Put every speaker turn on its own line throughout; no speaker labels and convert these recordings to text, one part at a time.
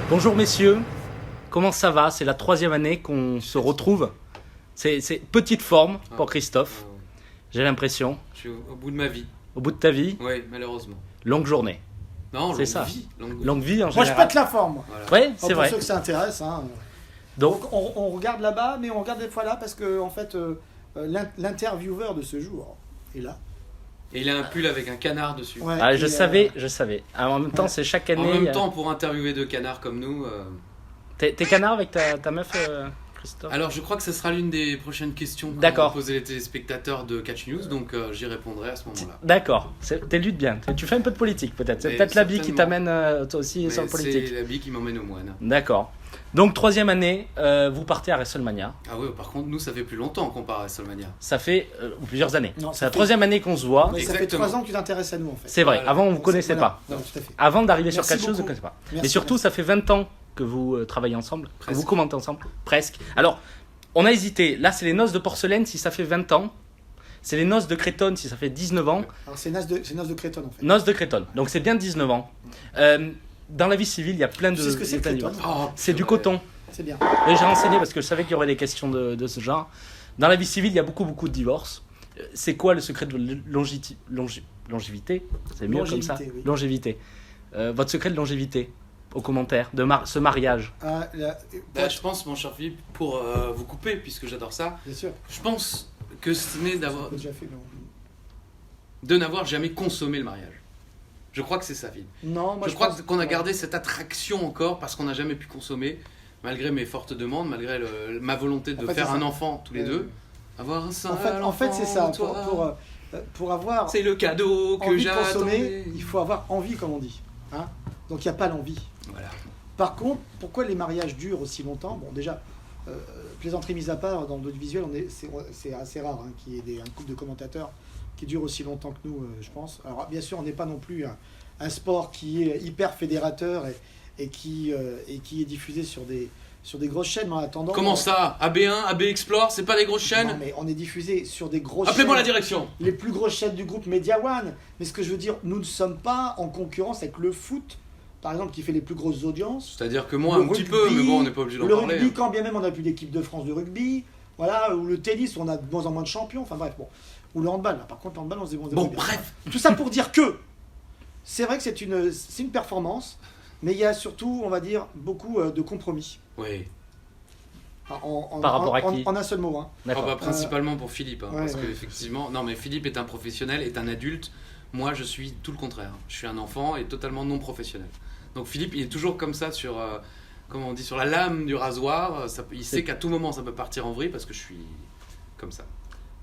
Bonjour messieurs, comment ça va? C'est la 3e année qu'on se retrouve. C'est petite forme pour Christophe, j'ai l'impression.
Je suis au bout de ma vie.
Au bout de ta vie,
Oui, malheureusement.
longue journée.
Non,
C'est
longue
ça.
vie.
Longue vie en
Moi, je
général.
pète la forme. Moi.
Ouais, c'est
Pour
vrai.
ceux que ça intéresse. Hein.
Donc,
Donc, on regarde là-bas, mais on regarde des fois là parce que en fait, l'intervieweur de ce jour est là.
Et il a un pull avec un canard dessus.
Ouais,
ah,
et,
je savais. Ah, en même temps,
ouais.
c'est chaque
En
année.
même temps, pour interviewer deux canards comme nous.
T'es canard avec ta meuf, Christophe?
Alors, je crois que ce sera l'une des prochaines questions que
D'accord.
vont poser les téléspectateurs de Catch News, donc j'y répondrai à ce moment-là.
D'accord, t'es lutte bien. Tu fais un peu de politique peut-être. C'est
Mais
peut-être l'habit qui
certainement.
t'amène toi aussi
Mais
sur le politique.
c'est l'habit qui m'emmène au moine.
D'accord. Donc 3e année, vous partez à WrestleMania.
Ah oui, par contre, nous, ça fait plus longtemps qu'on part à WrestleMania.
Ça fait plusieurs années.
Non,
C'est
ça
la
fait-
3e année qu'on se voit.
Ouais, ça fait
Exactement.
3 ans que tu t'intéresses à nous en fait.
C'est vrai.
Voilà.
Avant, on vous
Donc,
connaissait
voilà.
pas.
Non, tout à fait.
Avant d'arriver sur
Merci
quelque chose,
beaucoup.
vous ne connaissez pas.
Merci,
Mais surtout,
merci.
ça fait 20 ans que vous travaillez ensemble, que
Presque.
vous commentez ensemble. Presque. Alors, on a hésité. Là, c'est les noces de porcelaine si ça fait 20 ans. C'est les noces de Crétonne si ça fait 19 ans.
Alors, c'est Nas de Crétonne en fait.
Noces de Crétonne. Donc, c'est bien 19 ans. Dans la vie civile, il y a plein de.
Tu sais ce que c'est,
détails.
Crétonne
Oh,
C'est du
purée.
coton.
C'est bien.
Et j'ai renseigné parce que je savais qu'il y aurait des questions de ce genre. Dans la vie civile, il y a beaucoup de divorces. C'est quoi le secret de longévité? C'est mieux comme ça.
Longévité, oui.
Longévité. Votre secret de longévité aux commentaires de ce mariage.
Ah,
Bah, je pense, mon cher Philippe, pour vous couper, puisque j'adore ça,
bien sûr.
je pense que ce n'est
On l'a déjà fait, mais
de n'avoir jamais consommé le mariage. Je crois que c'est ça, Philippe.
Non, moi
Je crois
pense-
qu'on a
ouais.
gardé cette attraction encore parce qu'on n'a jamais pu consommer, malgré mes fortes demandes, malgré ma volonté de
En fait,
faire
c'est
un
ça.
enfant tous les deux. Avoir un seul
En fait, c'est ça.
enfant,
Pour avoir
c'est le cadeau que
envie de consommer,
j'attendais.
il faut avoir envie, comme on dit. Hein, donc il n'y a pas l'envie.
Voilà.
Par contre, pourquoi les mariages durent aussi longtemps? Bon, déjà, plaisanterie mise à part, dans l'audiovisuel, c'est assez rare hein, qu'il y ait un couple de commentateurs qui durent aussi longtemps que nous, je pense. Alors, bien sûr, on n'est pas non plus un sport qui est hyper fédérateur et qui est diffusé sur des grosses chaînes, mais en attendant...
Comment ça? AB1, AB Explore, c'est pas des grosses chaînes?
Non, mais on est diffusé sur des grosses
Appelez-moi la
chaînes,
direction.
les plus grosses chaînes du groupe Media One. Mais ce que je veux dire, nous ne sommes pas en concurrence avec le foot, par exemple, qui fait les plus grosses audiences.
C'est-à-dire que moi,
Le
un petit
rugby,
peu, mais bon, on n'est pas obligé d'en
Le
parler.
rugby,
hein.
quand bien même on n'a plus d'équipe de France de rugby, voilà, ou le tennis, on a de moins en moins de champions, enfin bref, bon. Ou le handball, là, par contre, le handball, on se débrouille
Bon,
bien.
bref.
Tout ça pour dire que c'est vrai que c'est une performance, mais il y a surtout, on va dire, beaucoup de compromis.
Oui.
Par rapport à qui?
En un seul mot. Hein.
Ah
D'accord.
bah, principalement pour Philippe, hein,
ouais,
parce
ouais.
que effectivement, non mais Philippe est un professionnel, est un adulte. Moi, je suis tout le contraire. Je suis un enfant et totalement non professionnel. Donc Philippe, il est toujours comme ça sur, comment on dit, sur la lame du rasoir. Il sait qu'à tout moment, ça peut partir en vrille parce que je suis comme ça.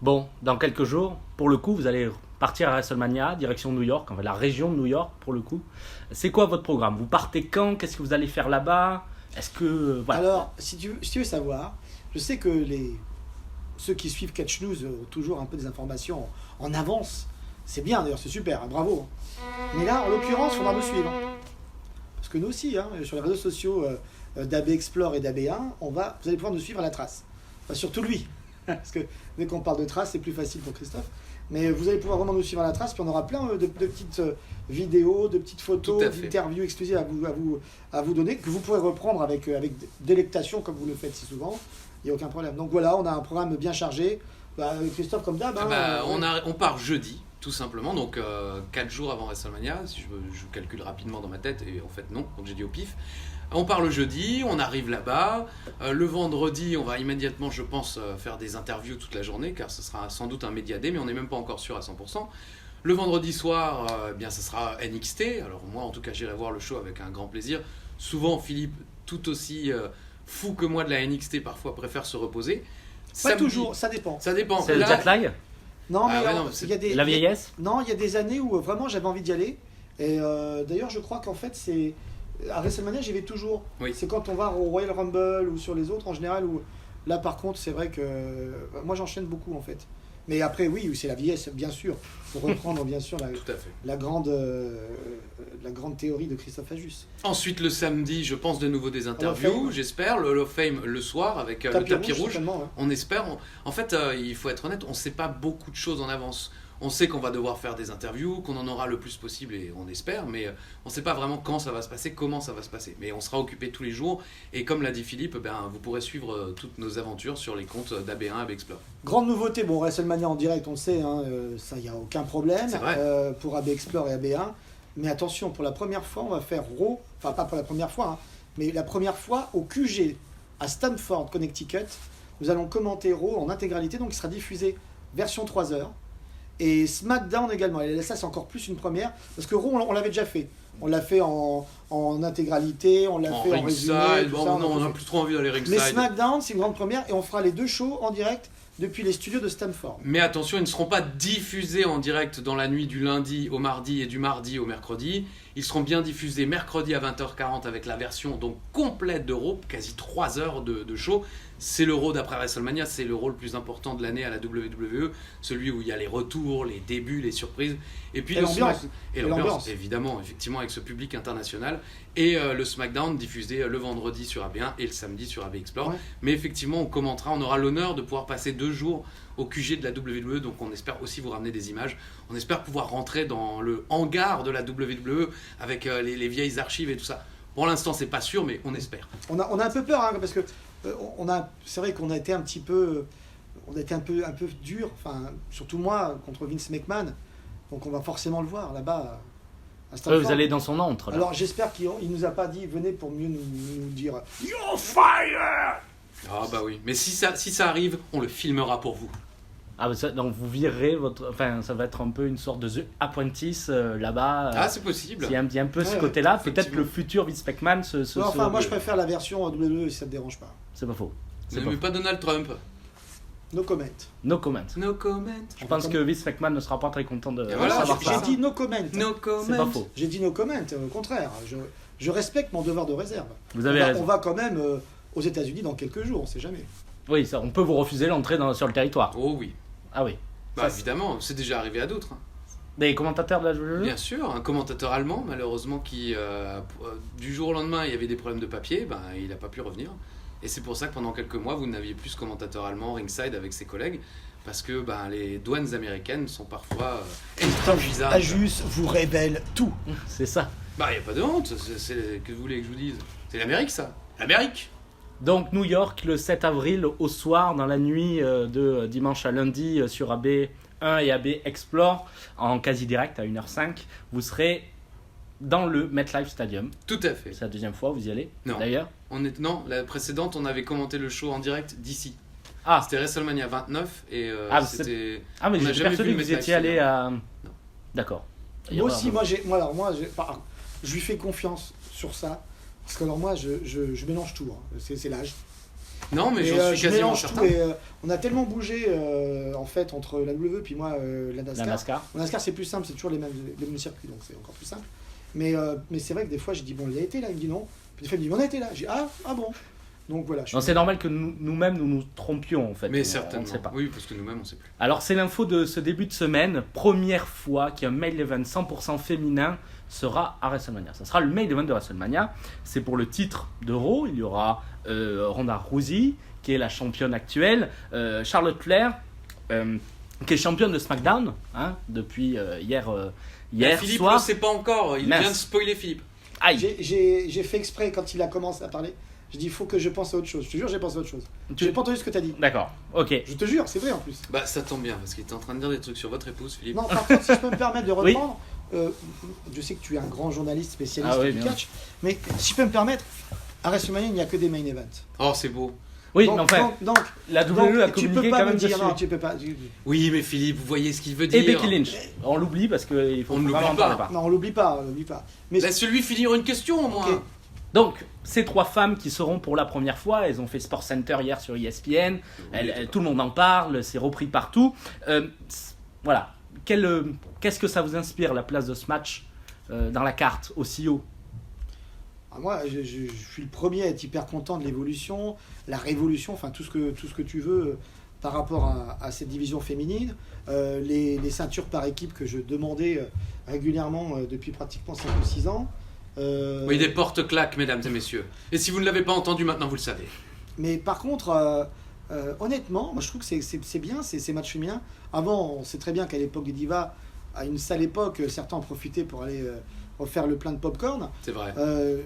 Bon, dans quelques jours, pour le coup, vous allez partir à WrestleMania, direction New York, enfin la région de New York pour le coup. C'est quoi votre programme? Vous partez quand? Qu'est-ce que vous allez faire là-bas? Est-ce que... voilà.
Alors, si tu veux savoir, je sais que ceux qui suivent Catch News ont toujours un peu des informations en avance. C'est bien d'ailleurs, c'est super, hein, bravo. Mais là, en l'occurrence, il faudra me suivre. Parce que nous aussi, hein, sur les réseaux sociaux d'AB Explore et d'AB1, vous allez pouvoir nous suivre à la trace. Enfin, surtout lui. Parce que dès qu'on parle de trace, c'est plus facile pour Christophe. Mais vous allez pouvoir vraiment nous suivre à la trace, puis on aura plein de petites vidéos, de petites photos,
Tout à fait.
d'interviews exclusives à vous donner, que vous pourrez reprendre avec délectation, comme vous le faites si souvent. Il n'y a aucun problème. Donc voilà, on a un programme bien chargé. Bah, Christophe, comme d'hab.
Ah
hein,
bah, on part jeudi, tout simplement, donc 4 jours avant WrestleMania, si je calcule rapidement dans ma tête, et en fait non, donc j'ai dit au pif. On part le jeudi, on arrive là-bas. Le vendredi, on va immédiatement, je pense, faire des interviews toute la journée, car ce sera sans doute un Media Day, mais on n'est même pas encore sûr à 100%. Le vendredi soir, eh bien, ce sera NXT. Alors moi, en tout cas, j'irai voir le show avec un grand plaisir. Souvent, Philippe, tout aussi fou que moi de la NXT, parfois préfère se reposer.
Pas
Samedi,
toujours, ça dépend.
Ça dépend.
C'est le
Là-
jet lag?
Non, mais
Ah ouais, non,
il y a des,
La vieillesse?
Non, il y a des années où vraiment j'avais envie d'y aller. Et d'ailleurs, je crois qu'en fait, c'est à WrestleMania, j'y vais toujours.
Oui.
C'est quand on va au Royal Rumble ou sur les autres en général. Où là, par contre, c'est vrai que moi, j'enchaîne beaucoup en fait. Mais après, oui, c'est la vieillesse, bien sûr. Pour reprendre, bien sûr,
Tout à fait.
la grande théorie de Christophe Ajus.
Ensuite, le samedi, je pense de nouveau des interviews,
Fame.
j'espère. Le Hall of Fame le soir avec le tapis rouge.
certainement, ouais.
On espère. En fait, il faut être honnête, on ne sait pas beaucoup de choses en avance. On sait qu'on va devoir faire des interviews, qu'on en aura le plus possible et on espère, mais on ne sait pas vraiment quand ça va se passer, comment ça va se passer. Mais on sera occupé tous les jours et comme l'a dit Philippe, vous pourrez suivre toutes nos aventures sur les comptes d'AB1, AB Explore.
Grande nouveauté, bon, WrestleMania en direct, on le sait, hein, ça, il n'y a aucun problème
C'est vrai.
pour AB Explore et AB1. Mais attention, pour la première fois, on va faire Raw, enfin pas pour la première fois, hein, mais la première fois au QG à Stamford, Connecticut. Nous allons commenter Raw en intégralité, donc il sera diffusé version 3 heures. Et SmackDown également. Et ça, c'est encore plus une première. Parce que Raw, on l'avait déjà fait. On l'a fait en intégralité, on l'a fait en résumé. Tout ça,
on n'a plus trop envie d'aller ringside.
Mais SmackDown, c'est une grande première. Et on fera les 2 shows en direct depuis les studios de Stamford.
Mais attention, ils ne seront pas diffusés en direct dans la nuit du lundi au mardi et du mardi au mercredi. Ils seront bien diffusés mercredi à 20h40 avec la version donc complète de Raw, quasi 3 heures de show. C'est le Raw d'après WrestleMania, c'est le Raw le plus important de l'année à la WWE, celui où il y a les retours, les débuts, les surprises. Et puis
l'ambiance.
Et l'ambiance, évidemment, effectivement, avec ce public international. Et le SmackDown diffusé le vendredi sur AB1 et le samedi sur AB Explore.
Ouais.
Mais effectivement, on commentera, on aura l'honneur de pouvoir passer 2 jours au QG de la WWE, donc on espère aussi vous ramener des images. On espère pouvoir rentrer dans le hangar de la WWE avec les vieilles archives et tout ça. Pour l'instant, c'est pas sûr, mais on espère.
On a un peu peur, hein, parce que c'est vrai qu'on a été un petit peu, un peu dur, enfin surtout moi contre Vince McMahon. Donc on va forcément le voir là-bas à Stamford.
Vous allez dans son antre. Là.
Alors j'espère qu'il nous a pas dit venez pour mieux nous dire You're fire.
Ah bah oui, mais si ça arrive, on le filmera pour vous.
Ah, donc vous virerez votre. Enfin, ça va être un peu une sorte de The Apprentice là-bas.
Ah, c'est possible.
Il y a un peu ce
Ouais,
côté-là. Peut-être
effectivement.
le futur Vince McMahon
Moi je préfère la version WWE si ça te dérange pas.
C'est pas faux. C'est
Ne
pas
mets
faux.
pas Donald Trump.
No comment.
No comment.
No comment.
Je pense que Vince McMahon ne sera pas très content de
Et voilà,
savoir
J'ai
ça.
dit no comment.
No comment.
C'est pas faux.
J'ai dit no comment, au contraire. Je respecte mon devoir de réserve.
Vous avez raison.
On va quand même aux États-Unis dans quelques jours, on sait jamais.
Oui, ça, on peut vous refuser l'entrée sur le territoire.
Oh oui.
Ah oui.
Bah
Ça,
évidemment, c'est déjà arrivé à d'autres.
Des commentateurs de la WWE.
Bien sûr, un commentateur allemand, malheureusement, qui du jour au lendemain, il y avait des problèmes de papier, il n'a pas pu revenir. Et c'est pour ça que pendant quelques mois, vous n'aviez plus ce commentateur allemand ringside avec ses collègues, parce que les douanes américaines sont parfois intransissables.
Ajus vous révèle tout.
C'est ça.
Il n'y a pas de honte, que vous voulez que je vous dise. C'est l'Amérique, ça. L'Amérique.
Donc New York le 7 avril au soir, dans la nuit de dimanche à lundi sur AB1 et AB Explore, en quasi-direct à 1h05, vous serez dans le MetLife Stadium.
Tout à fait.
C'est la deuxième fois, vous y allez
Non.
d'ailleurs.
Non, la précédente, on avait commenté le show en direct d'ici.
Ah,
C'était WrestleMania 29 et c'était...
ah mais
on n'a
j'ai
jamais
persuadé
vu
que
le
vous
MetLife
étiez allé à...
Non.
D'accord.
Moi aussi, je lui fais confiance sur ça. Parce que alors moi, je mélange tout. Hein. C'est l'âge.
Non, mais
Et,
j'en suis
je
quasiment
mélange
certain.
tout. Et, on a tellement bougé en fait entre la WWE puis moi la NASCAR.
La NASCAR.
La NASCAR c'est plus simple, c'est toujours les mêmes circuits, donc c'est encore plus simple. Mais c'est vrai que des fois, je dis bon, il a été là, il me dit non. Puis des fois, il me dit on a été là. J'ai dit ah bon. Donc voilà.
Non, c'est normal que nous-mêmes nous trompions en fait.
Mais
On
certainement.
ne sait pas.
Oui, parce que nous-mêmes, on ne sait plus.
Alors c'est l'info de ce début de semaine. Première fois qu'un main event 100% féminin sera à WrestleMania. Ça sera le main event de WrestleMania. C'est pour le titre de Raw. Il y aura Ronda Rousey, qui est la championne actuelle, Charlotte Flair, qui est championne de SmackDown depuis hier
Philippe
soir.
ne sait pas encore. Il
Mince.
vient de spoiler Philippe.
Aïe.
J'ai fait exprès quand il a commencé à parler. Je dis il faut que je pense à autre chose. Je te jure, j'ai pensé à autre chose. J'ai pas entendu ce que tu as dit.
D'accord. Ok.
Je te jure, c'est vrai en plus.
Ça tombe bien, parce qu'il était en train de dire des trucs sur votre épouse, Philippe.
Non, par contre, si je peux me permettre de reprendre, je sais que tu es un grand journaliste spécialiste
Ah oui,
du
bien.
catch, mais si je peux me permettre, à WrestleMania, il n'y a que des main events.
Oh, c'est beau.
Oui,
donc,
mais enfin,
donc,
la
donc,
WWE a
tu
communiqué
peux pas
quand
me
même
dire,
dessus.
non, tu peux pas.
Oui, mais Philippe, vous voyez ce qu'il veut dire.
Et Becky Lynch. On l'oublie parce qu'il faut
On ne
vraiment
l'oublie
en parler
pas.
pas.
Non, on l'oublie pas, on l'oublie pas. Mais
Laisse-lui finir une question, au moins.
Ok.
Donc, ces trois femmes qui seront pour la première fois, elles ont fait Sports Center hier sur ESPN, tout le monde en parle, c'est repris partout. Voilà, qu'est-ce que ça vous inspire, la place de ce match dans la carte, aussi haut?
moi, je suis le premier à être hyper content de l'évolution, la révolution, enfin tout ce que tu veux par rapport à cette division féminine. Les ceintures par équipe que je demandais régulièrement depuis pratiquement 5 ou 6 ans.
Oui, des portes claques, mesdames et messieurs. Et si vous ne l'avez pas entendu, maintenant vous le savez.
Mais par contre, honnêtement, moi je trouve que c'est bien ces matchs féminins. Avant, on sait très bien qu'à l'époque des divas, à une sale époque, certains en profitaient pour aller refaire le plein de popcorn.
C'est vrai.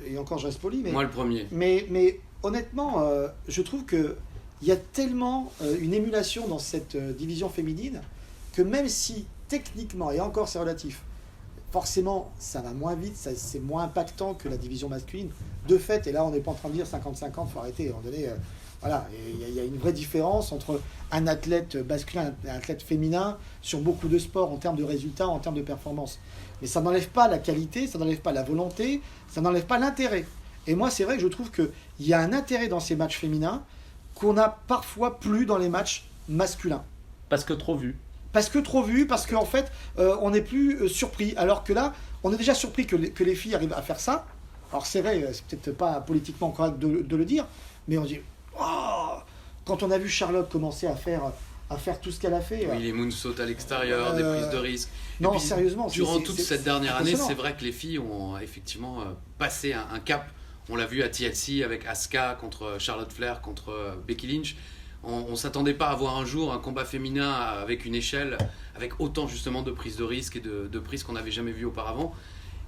Et encore, je reste poli. Mais,
Moi, le premier.
mais honnêtement, je trouve qu'il y a tellement une émulation dans cette division féminine que même si techniquement, et encore c'est relatif, forcément ça va moins vite, c'est moins impactant que la division masculine. De fait, et là on n'est pas en train de dire 50-50, faut arrêter. À un moment donné, voilà, il y a une vraie différence entre un athlète masculin et un athlète féminin sur beaucoup de sports en termes de résultats, en termes de performance. Mais ça n'enlève pas la qualité, ça n'enlève pas la volonté, ça n'enlève pas l'intérêt. Et moi, c'est vrai que je trouve qu'il y a un intérêt dans ces matchs féminins qu'on a parfois plus dans les matchs masculins.
Parce que trop vu.
Parce que trop vu, parce qu'en fait, on n'est plus surpris. Alors que là, on est déjà surpris que les filles arrivent à faire ça. Alors c'est vrai, c'est peut-être pas politiquement correct de le dire, mais on dit oh, quand on a vu Charlotte commencer à faire tout ce qu'elle a fait.
Oui, les moonsaults à l'extérieur, des prises de risque.
Non,
puis,
sérieusement.
Durant toute cette dernière année,
impressionnant.
c'est vrai que les filles ont effectivement passé un cap. On l'a vu à TLC avec Asuka contre Charlotte Flair, contre Becky Lynch. On ne s'attendait pas à voir un jour un combat féminin avec une échelle, avec autant justement de prises de risque et de prises qu'on n'avait jamais vues auparavant.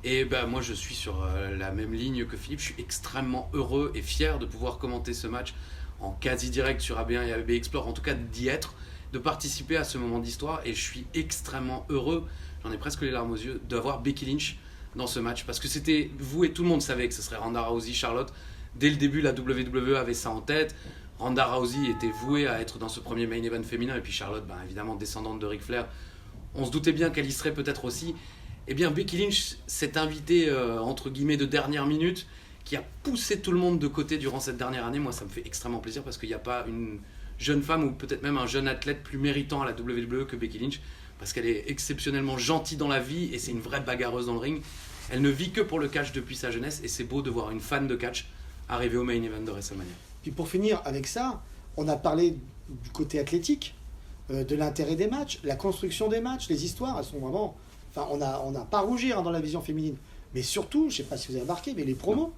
Et ben, moi je suis sur la même ligne que Philippe, je suis extrêmement heureux et fier de pouvoir commenter ce match en quasi direct sur AB1 et AB Explore, en tout cas d'y être, de participer à ce moment d'histoire, et je suis extrêmement heureux, j'en ai presque les larmes aux yeux, d'avoir Becky Lynch dans ce match, parce que c'était vous et tout le monde savait que ce serait Ronda Rousey, Charlotte. Dès le début, la WWE avait ça en tête. Ronda Rousey était vouée à être dans ce premier main event féminin, et puis Charlotte, ben, évidemment descendante de Ric Flair, on se doutait bien qu'elle y serait peut-être aussi. Eh bien, Becky Lynch s'est invitée entre guillemets de dernière minute, qui a poussé tout le monde de côté durant cette dernière année. Moi, ça me fait extrêmement plaisir, parce qu'il n'y a pas une jeune femme ou peut-être même un jeune athlète plus méritant à la WWE que Becky Lynch, parce qu'elle est exceptionnellement gentille dans la vie et c'est une vraie bagarreuse dans le ring. Elle ne vit que pour le catch depuis sa jeunesse, et c'est beau de voir une fan de catch arriver au main event de WrestleMania.
Puis pour finir avec ça, on a parlé du côté athlétique, de l'intérêt des matchs, la construction des matchs, les histoires, elles sont vraiment... Enfin, on n'a pas à rougir dans la vision féminine. Mais surtout, je ne sais pas si vous avez remarqué, mais les promos.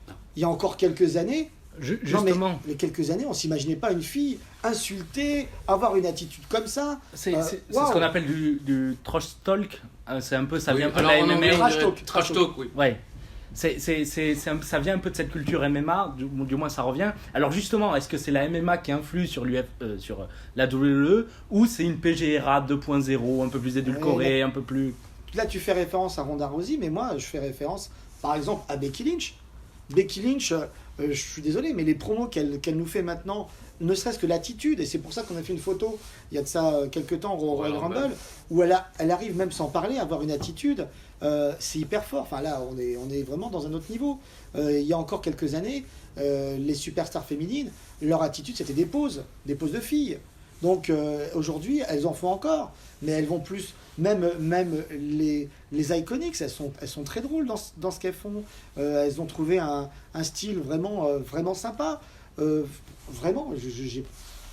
Non.
Il y a encore quelques années,
Justement.
les quelques années, on ne s'imaginait pas une fille insulter, avoir une attitude comme ça.
C'est
Wow.
ce qu'on appelle du trash talk. C'est un peu, ça vient un peu de
alors
la
en anglais,
MMA.
on dirait trash talk, oui.
Ouais. Ça vient un peu de cette culture MMA, du moins ça revient. Alors justement, est-ce que c'est la MMA qui influe sur la WWE, ou c'est une PGRA 2.0, un peu plus édulcorée, un peu plus...
Là, tu fais référence à Ronda Rousey, mais moi, je fais référence, par exemple, à Becky Lynch. Becky Lynch, je suis désolé, mais les promos qu'elle nous fait maintenant, ne serait-ce que l'attitude, et c'est pour ça qu'on a fait une photo, il y a de ça quelques temps, au Royal Rumble, où elle arrive même sans parler à avoir une attitude, c'est hyper fort. Enfin là, on est vraiment dans un autre niveau. Il y a encore quelques années, les superstars féminines, leur attitude, c'était des poses de filles. Donc aujourd'hui, elles en font encore, mais elles vont plus... Même les Iconics, elles sont très drôles dans ce qu'elles font. Elles ont trouvé un style vraiment sympa. Vraiment, je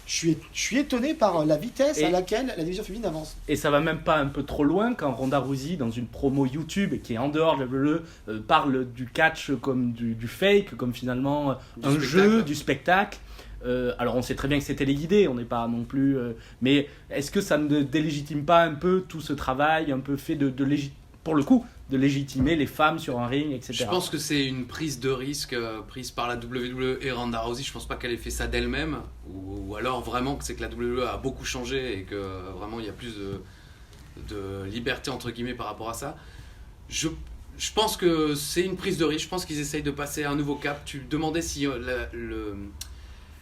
suis étonné par la vitesse à laquelle la division féminine avance.
Et ça va même pas un peu trop loin quand Ronda Rousey, dans une promo YouTube qui est en dehors de la WWE, parle du catch comme du fake, comme finalement un jeu, du spectacle. Alors on sait très bien que c'est téléguidé, on n'est pas non plus... mais est-ce que ça ne délégitime pas un peu tout ce travail un peu fait pour le coup, de légitimer les femmes sur un ring, etc.
Je pense que c'est une prise de risque prise par la WWE et Ronda Rousey. Je pense pas qu'elle ait fait ça d'elle-même, ou alors vraiment que c'est que la WWE a beaucoup changé et que vraiment il y a plus de liberté entre guillemets par rapport à ça. Je pense que c'est une prise de risque. Je pense qu'ils essayent de passer à un nouveau cap. Tu demandais si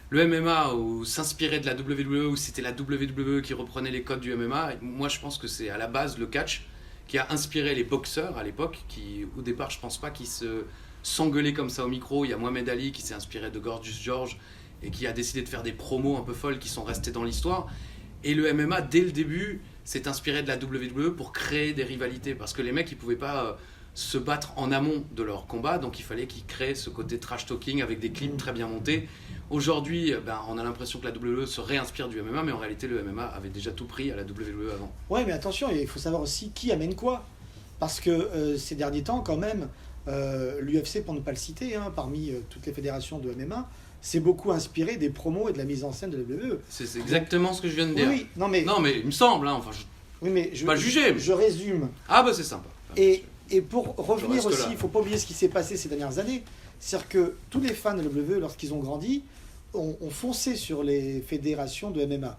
le MMA ou s'inspirait de la WWE, ou c'était la WWE qui reprenait les codes du MMA. Moi je pense que c'est à la base le catch qui a inspiré les boxeurs à l'époque, qui au départ je pense pas qu'ils s'engueulaient comme ça au micro. Il y a Mohamed Ali qui s'est inspiré de Gorgeous George et qui a décidé de faire des promos un peu folles qui sont restées dans l'histoire. Et le MMA dès le début s'est inspiré de la WWE pour créer des rivalités, parce que les mecs ils pouvaient pas se battre en amont de leur combat, donc il fallait qu'ils créent ce côté trash talking avec des clips très bien montés. Aujourd'hui, on a l'impression que la WWE se réinspire du MMA, mais en réalité le MMA avait déjà tout pris à la WWE avant.
Ouais, mais attention, il faut savoir aussi qui amène quoi. Parce que ces derniers temps, quand même, l'UFC, pour ne pas le citer, parmi toutes les fédérations de MMA, c'est beaucoup inspiré des promos et de la mise en scène de la WWE.
C'est exactement ce que je viens de dire.
Oui, non mais
il me semble, hein, enfin,
oui, mais je
pas juger, mais-
je résume.
Ah bah c'est sympa.
Et pour revenir
reste
aussi,
là.
il ne faut pas oublier ce qui s'est passé ces dernières années. C'est-à-dire que tous les fans de WWE, lorsqu'ils ont grandi, ont foncé sur les fédérations de MMA.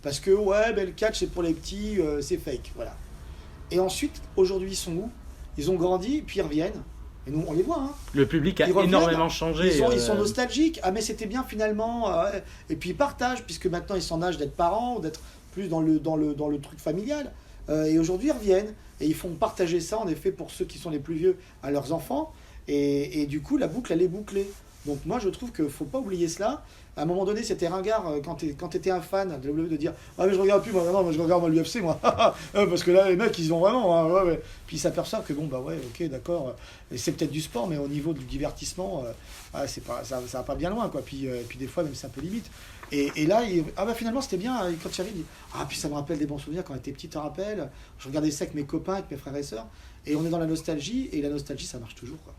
Parce que, ouais, ben, le catch, c'est pour les petits, c'est fake. Voilà. Et ensuite, aujourd'hui, ils sont où? Ils ont grandi, puis ils reviennent. Et nous, on les voit. Hein.
Le public a
Ils reviennent,
énormément changé.
Ils sont nostalgiques. Ah, mais c'était bien finalement. Et puis ils partagent, puisque maintenant ils sont en âge d'être parents, ou d'être plus dans le truc familial. Et aujourd'hui, ils reviennent. Et ils font partager ça, en effet, pour ceux qui sont les plus vieux, à leurs enfants. Et du coup, la boucle, elle est bouclée. Donc moi, je trouve qu'il ne faut pas oublier cela. À un moment donné, c'était ringard quand tu étais un fan de WWE de dire « Ah mais je regarde plus, moi, non, je regarde l'UFC, moi. Parce que là, les mecs, ils ont vraiment... Hein, ouais, ouais. » Puis ils s'aperçoivent que bon, bah ouais, ok, d'accord. Et c'est peut-être du sport, mais au niveau du divertissement, c'est pas, ça va pas bien loin, quoi. Puis des fois, même, c'est un peu limite. Et là, finalement, c'était bien. Quand tu arrives, il dit « Ah, puis ça me rappelle des bons souvenirs quand on était petit, te rappelle. Je regardais ça avec mes copains, avec mes frères et sœurs. Et on est dans la nostalgie, et la nostalgie, ça marche toujours, quoi. »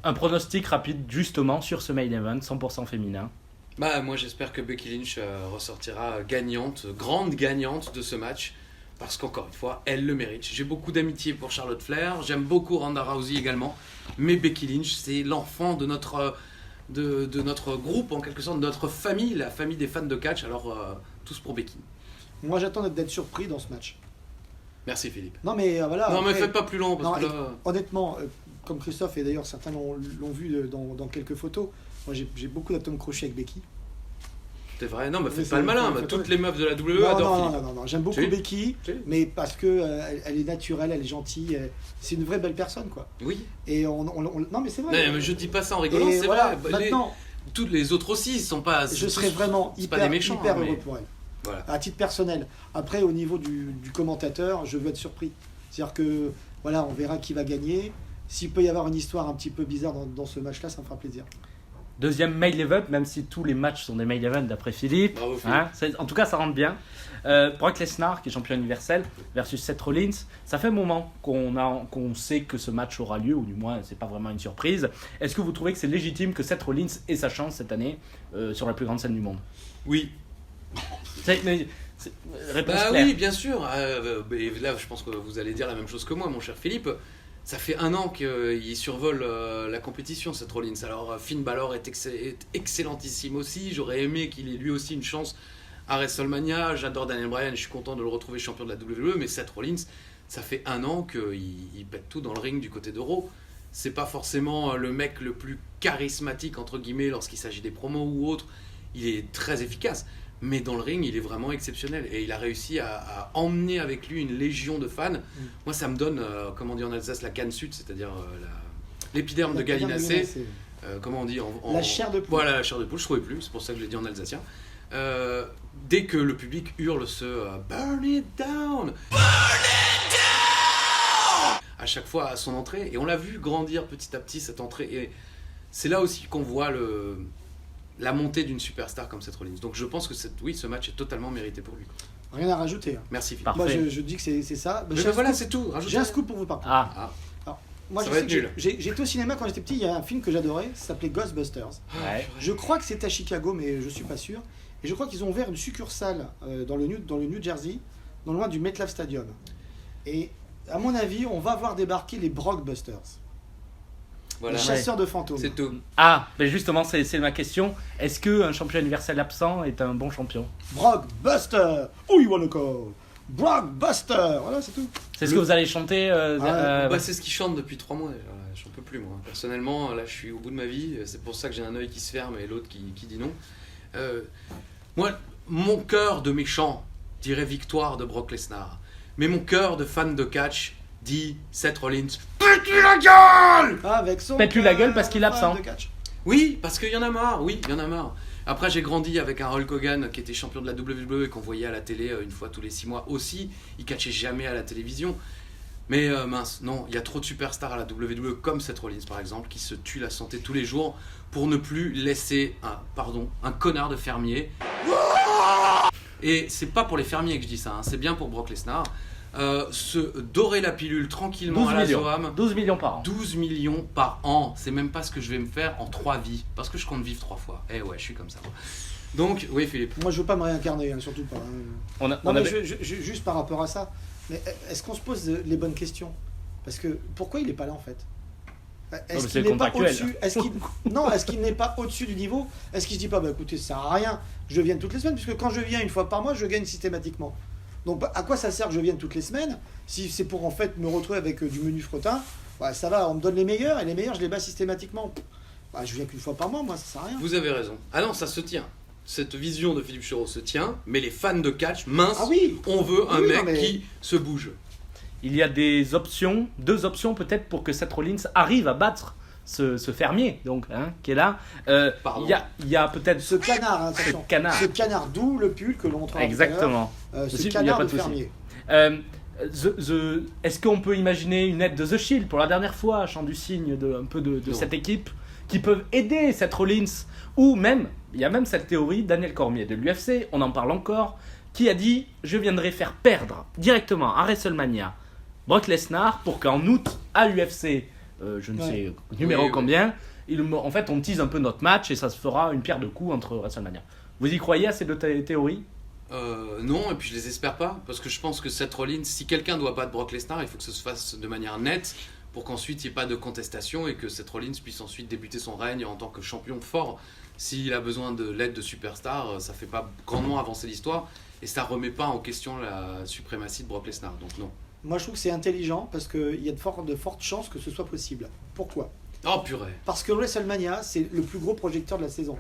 Un pronostic rapide justement sur ce main event 100% féminin.
Bah moi j'espère que Becky Lynch ressortira gagnante, grande gagnante de ce match, parce qu'encore une fois, elle le mérite. J'ai beaucoup d'amitié pour Charlotte Flair, j'aime beaucoup Ronda Rousey également, mais Becky Lynch, c'est l'enfant de notre groupe, en quelque sorte, de notre famille, la famille des fans de catch, alors tous pour Becky.
Moi, j'attends d'être surpris dans ce match.
Merci Philippe.
Non, mais voilà.
Non mais
après,
faites pas plus long, parce
non,
que là...
honnêtement, comme Christophe, et d'ailleurs certains l'ont vu dans quelques photos, moi j'ai beaucoup d'atomes crochés avec Becky.
C'est vrai, non mais
Mais
faites
c'est-
pas le malin,
faut-
toutes les meufs de la WWE
Non,
adorent
non,
Philippe.
non, j'aime beaucoup
Si.
Becky,
Si.
mais parce que elle est naturelle, elle est gentille, c'est une vraie belle personne, quoi.
Oui,
Et non, mais c'est vrai.
non, mais je dis pas ça en rigolant,
Et
c'est
voilà,
vrai.
maintenant,
Toutes les autres aussi, ils sont pas...
je serais vraiment
c'est pas
hyper,
des méchants,
hyper
hein, mais-
heureux pour elle.
Voilà.
À titre personnel. Après, au niveau du commentateur, je veux être surpris. C'est-à-dire que, voilà, on verra qui va gagner. S'il peut y avoir une histoire un petit peu bizarre dans ce match-là, ça me fera plaisir.
Deuxième main event, même si tous les matchs sont des main events d'après Philippe.
Bravo, Philippe.
Hein, en tout cas, ça rentre bien. Brock Lesnar, qui est champion universel, versus Seth Rollins. Ça fait un moment qu'on sait que ce match aura lieu, ou du moins, c'est pas vraiment une surprise. Est-ce que vous trouvez que c'est légitime que Seth Rollins ait sa chance cette année sur la plus grande scène du monde?
Oui.
Réponse
Bah
claire.
oui, bien sûr. Et là, je pense que vous allez dire la même chose que moi, mon cher Philippe. Ça fait un an qu'il survole la compétition, Seth Rollins. Alors, Finn Balor est excellentissime aussi. J'aurais aimé qu'il ait lui aussi une chance à WrestleMania. J'adore Daniel Bryan, je suis content de le retrouver champion de la WWE. Mais Seth Rollins, ça fait un an qu'il pète tout dans le ring du côté de Raw. C'est pas forcément le mec le plus charismatique, entre guillemets, lorsqu'il s'agit des promos ou autres. Il est très efficace. Mais dans le ring, il est vraiment exceptionnel. Et il a réussi à emmener avec lui une légion de fans. Moi, ça me donne, comme on dit en Alsace, la canne sud, c'est-à-dire l'épiderme de gallinacé. Comment on dit
La chair de poule.
Voilà, la chair de poule, je ne trouvais plus, c'est pour ça que je l'ai dit en alsacien. Dès que le public hurle ce Burn it down! À chaque fois à son entrée. Et on l'a vu grandir petit à petit, cette entrée. Et c'est là aussi qu'on voit la montée d'une superstar comme Seth Rollins. Donc je pense que ce match est totalement mérité pour lui.
Rien à rajouter. Hein.
Merci Philippe.
Parfait.
Moi, je dis que c'est ça.
Mais
J'ai
ben
un
voilà,
scoop-
c'est tout. Rajoutez.
J'ai un scoop pour vous, par contre.
Ah,
Moi,
Ça
je
va
sais
être
que
nul.
j'étais au cinéma quand j'étais petit. Il y a un film que j'adorais, ça s'appelait Ghostbusters.
ouais.
Je crois que c'était à Chicago, mais je suis pas sûr. Et je crois qu'ils ont ouvert une succursale dans le New Jersey, non loin du MetLife Stadium. Et à mon avis, on va voir débarquer les Brockbusters,
Voilà.
les chasseurs de fantômes.
C'est tout.
Ah, mais justement, c'est ma question. Est-ce qu'un champion universel absent est un bon champion?
Brockbuster, who you wanna call? Brockbuster, voilà, c'est tout.
C'est ce que vous allez chanter
Bah, c'est ce qu'il chante depuis 3 mois. J'en peux plus, moi. Personnellement, là, je suis au bout de ma vie. C'est pour ça que j'ai un œil qui se ferme et l'autre qui dit non. Moi, mon cœur de méchant dirait victoire de Brock Lesnar. Mais mon cœur de fan de catch dit Seth Rollins. Pète-lui la gueule!
Avec son
Pète-lui la
cœur
gueule parce qu'il est
de fan
absent.
de catch.
Oui, parce qu'il y en a marre. Oui, il y en a marre. Après, j'ai grandi avec un Hulk Hogan qui était champion de la WWE et qu'on voyait à la télé une fois tous les 6 mois aussi. Il catchait jamais à la télévision. Mais mince, non, il y a trop de superstars à la WWE, comme Seth Rollins par exemple, qui se tuent la santé tous les jours pour ne plus laisser un connard de fermier. Et c'est pas pour les fermiers que je dis ça, hein, c'est bien pour Brock Lesnar. se dorer la pilule tranquillement
12
à la
millions.
Zoam.
12 millions par an.
12 millions par an, c'est même pas ce que je vais me faire en 3 vies, parce que je compte vivre 3 fois. Eh ouais, je suis comme ça. Donc, oui Philippe.
Moi, je veux pas me réincarner, hein, surtout pas.
On
Non,
avait-
mais juste par rapport à ça, mais est-ce qu'on se pose les bonnes questions? Parce que pourquoi il n'est pas là en fait? Est-ce
mais
qu'il
c'est
n'est pas
contractuel.
au-dessus? Non, est-ce qu'il n'est pas au-dessus du niveau? Est-ce qu'il se dit pas, bah écoutez, ça sert à rien, je viens toutes les semaines, puisque quand je viens une fois par mois, je gagne systématiquement. Donc à quoi ça sert que je vienne toutes les semaines si c'est pour en fait me retrouver avec du menu fretin? Bah, ça va, on me donne les meilleurs et les meilleurs je les bats systématiquement. Bah, je viens qu'une fois par mois, moi ça sert à rien.
Vous avez raison. Ah non, ça se tient. Cette vision de Philippe Chureau se tient, mais les fans de catch, mince,
Ah oui.
on veut un
Oui,
mec
non, mais-
qui se bouge.
Il y a deux options peut-être pour que Seth Rollins arrive à battre ce fermier donc, qui est là.
Pardon.
Il y a peut-être
Ce canard, hein, attention.
Ce canard.
Ce canard, d'où le pull que l'on montrera tout à
exactement.
l'heure. Ce
Aussi, il y a
canard
pas
de
de souci.
fermier.
Est-ce qu'on peut imaginer une aide de The Shield pour la dernière fois, chant du cygne un peu de
Non.
cette équipe, qui peuvent aider Seth Rollins, ou même, il y a même cette théorie, Daniel Cormier de l'UFC, on en parle encore, qui a dit « Je viendrai faire perdre directement à WrestleMania Brock Lesnar pour qu'en août, à l'UFC, je ne sais numéro
Oui, oui.
combien, en fait on tease un peu notre match et ça se fera une pierre de coups entre WrestleMania. » Vous y croyez à ces deux théories?
Non, et puis je les espère pas, parce que je pense que Seth Rollins, si quelqu'un doit battre Brock Lesnar, il faut que ça se fasse de manière nette, pour qu'ensuite il n'y ait pas de contestation et que Seth Rollins puisse ensuite débuter son règne en tant que champion fort. S'il a besoin de l'aide de superstar, ça fait pas grandement avancer l'histoire, et ça remet pas en question la suprématie de Brock Lesnar, donc non.
Moi je trouve que c'est intelligent parce qu'il y a de fortes chances que ce soit possible. Pourquoi?
Oh purée.
Parce que WrestleMania, c'est le plus gros projecteur de la saison.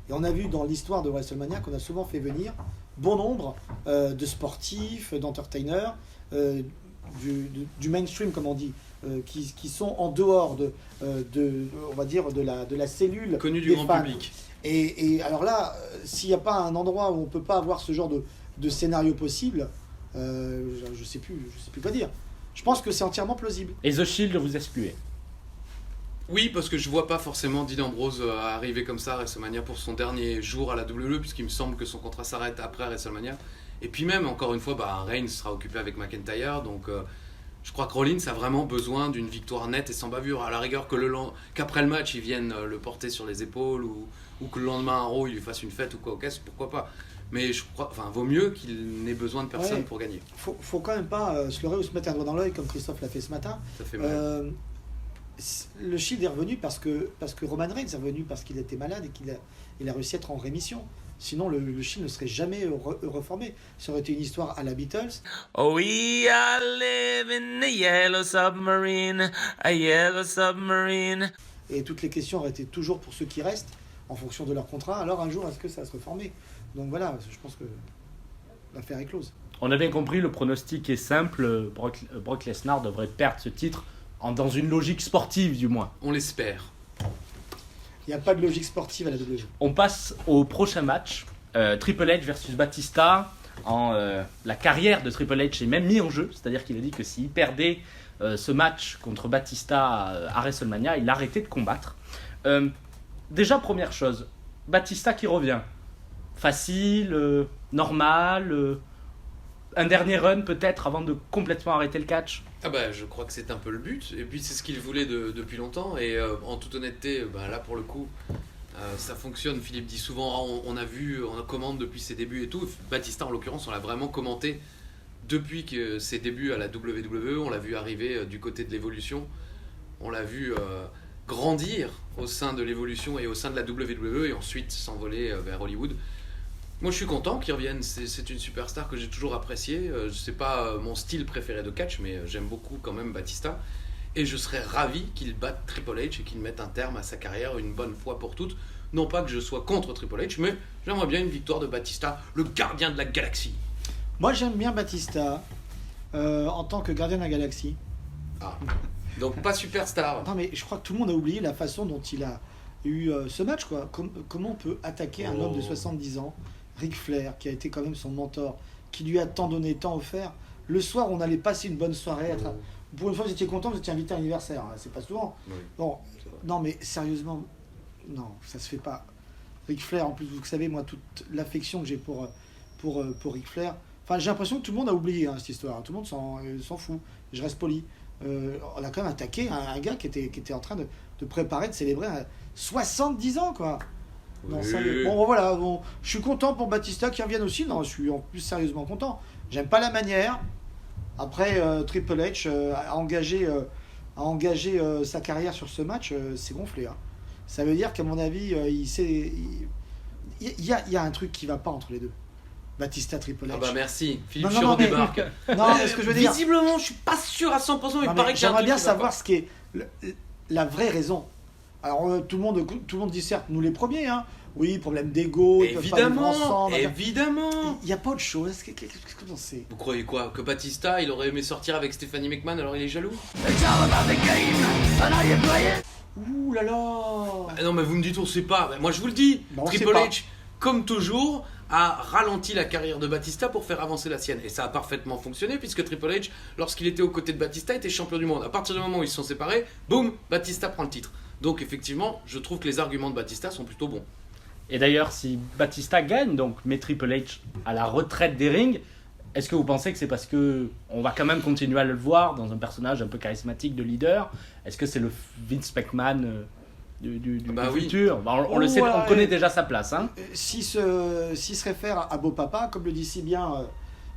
Et on a vu dans l'histoire de WrestleMania qu'on a souvent fait venir bon nombre de sportifs, d'entertainers, du mainstream, comme on dit, qui sont en dehors on va dire, de la cellule
Connu du
des
grand
fans.
public.
Et alors là, s'il n'y a pas un endroit où on peut pas avoir ce genre de scénario possible, je sais plus quoi dire. Je pense que c'est entièrement plausible.
Et The Shield vous excluez?
Oui, parce que je vois pas forcément Dean Ambrose arriver comme ça à WrestleMania pour son dernier jour à la WWE, puisqu'il me semble que son contrat s'arrête après WrestleMania. Et puis même, encore une fois, Reigns sera occupé avec McIntyre, donc je crois que Rollins a vraiment besoin d'une victoire nette et sans bavure. À la rigueur qu'après le match, ils viennent le porter sur les épaules, ou que le lendemain à Raw, il lui fasse une fête ou quoi, ok, pourquoi pas. Mais je crois, vaut mieux qu'il n'ait besoin de personne
Ouais.
pour gagner.
Faut quand même pas se leurrer ou se mettre un doigt dans l'œil comme Christophe l'a fait ce matin.
Ça fait mal.
Le Shield est revenu parce que Roman Reigns est revenu parce qu'il était malade et qu'il a réussi à être en rémission. Sinon, le Shield ne serait jamais reformé. Ça aurait été une histoire à la Beatles.
Oh, we all live in a yellow submarine, a yellow submarine.
Et toutes les questions auraient été toujours pour ceux qui restent en fonction de leur contrat. Alors un jour, est-ce que ça va se reformer? Donc voilà, je pense que l'affaire est close.
On a bien compris, le pronostic est simple, Brock Lesnar devrait perdre ce titre dans une logique sportive du moins.
On l'espère.
Il n'y a pas de logique sportive à la WWE.
On passe au prochain match, Triple H versus Batista. La carrière de Triple H est même mise en jeu, c'est-à-dire qu'il a dit que s'il perdait ce match contre Batista à WrestleMania, il arrêtait de combattre. Déjà, première chose, Batista qui revient. Facile, normal, un dernier run peut-être avant de complètement arrêter le catch.
Je crois que c'est un peu le but, et puis c'est ce qu'il voulait depuis longtemps, et en toute honnêteté, là pour le coup, ça fonctionne. Philippe dit souvent, on commande depuis ses débuts et tout. Batista en l'occurrence, on l'a vraiment commenté depuis que ses débuts à la WWE, on l'a vu arriver du côté de l'évolution, on l'a vu grandir au sein de l'évolution et au sein de la WWE, et ensuite s'envoler vers Hollywood. Moi je suis content qu'il revienne, c'est une superstar que j'ai toujours appréciée. C'est pas mon style préféré de catch, mais j'aime beaucoup quand même Batista. Et je serais ravi qu'il batte Triple H et qu'il mette un terme à sa carrière une bonne fois pour toutes. Non pas que je sois contre Triple H, mais j'aimerais bien une victoire de Batista, le gardien de la galaxie.
Moi, j'aime bien Batista en tant que gardien de la galaxie.
Ah, donc pas superstar.
Non, mais je crois que tout le monde a oublié la façon dont il a eu ce match, quoi. Comment on peut attaquer un homme de 70 ans, Ric Flair, qui a été quand même son mentor, qui lui a tant donné, tant offert. Le soir, on allait passer une bonne soirée. Pour une fois, vous étiez content, vous étiez invité à l'anniversaire. Hein, c'est pas souvent.
Oui.
Bon, non, mais sérieusement, non, ça se fait pas. Ric Flair, en plus, vous savez, moi, toute l'affection que j'ai pour Ric Flair, Enfin, j'ai l'impression que tout le monde a oublié cette histoire. Tout le monde s'en fout. Je reste poli. On a quand même attaqué un gars qui était en train de préparer, de célébrer 70 ans, quoi. Non,
Oui.
sérieux. Bon, voilà. Bon, je suis content pour Batista qui revienne aussi. Non, je suis en plus sérieusement content. J'aime pas la manière. Après, Triple H a engagé sa carrière sur ce match, c'est gonflé. Hein. Ça veut dire qu'à mon avis, il y a un truc qui va pas entre les deux. Batista, Triple H.
Ah bah merci, Philippe
Non,
Chiron
mais-
débarque.
Non, mais ce que je veux dire.
Visiblement, je suis pas sûr à 100%, mais il
Non,
paraît
mais
que j'ai un
j'aimerais
truc
bien
qui va
savoir
pas.
ce qui est la vraie raison. Alors, tout le monde dit certes, nous les premiers, hein. Oui, problème d'ego, ils peuvent pas vivre
Évidemment,
ensemble.
évidemment.
Il n'y a pas autre chose. Qu'est-ce que vous pensez?
Vous croyez quoi? Que Batista, il aurait aimé sortir avec Stephanie McMahon alors il est jaloux?
Ouh là là.
Ah non mais vous me dites on sait pas. Ben, moi je vous le dis,
Bah, on
Triple
sait pas.
H, comme toujours, a ralenti la carrière de Batista pour faire avancer la sienne. Et ça a parfaitement fonctionné puisque Triple H, lorsqu'il était aux côtés de Batista, était champion du monde. À partir du moment où ils se sont séparés, boum, Batista prend le titre. Donc effectivement, je trouve que les arguments de Batista sont plutôt bons.
Et d'ailleurs, si Batista gagne, donc met Triple H à la retraite des rings, est-ce que vous pensez que c'est parce que on va quand même continuer à le voir dans un personnage un peu charismatique de leader? Est-ce que c'est le Vince McMahon du
Bah oui.
futur? Bah, on le sait,
Ouais.
on connaît déjà sa place. Hein.
S'il se réfère à Beau Papa, comme le dit si bien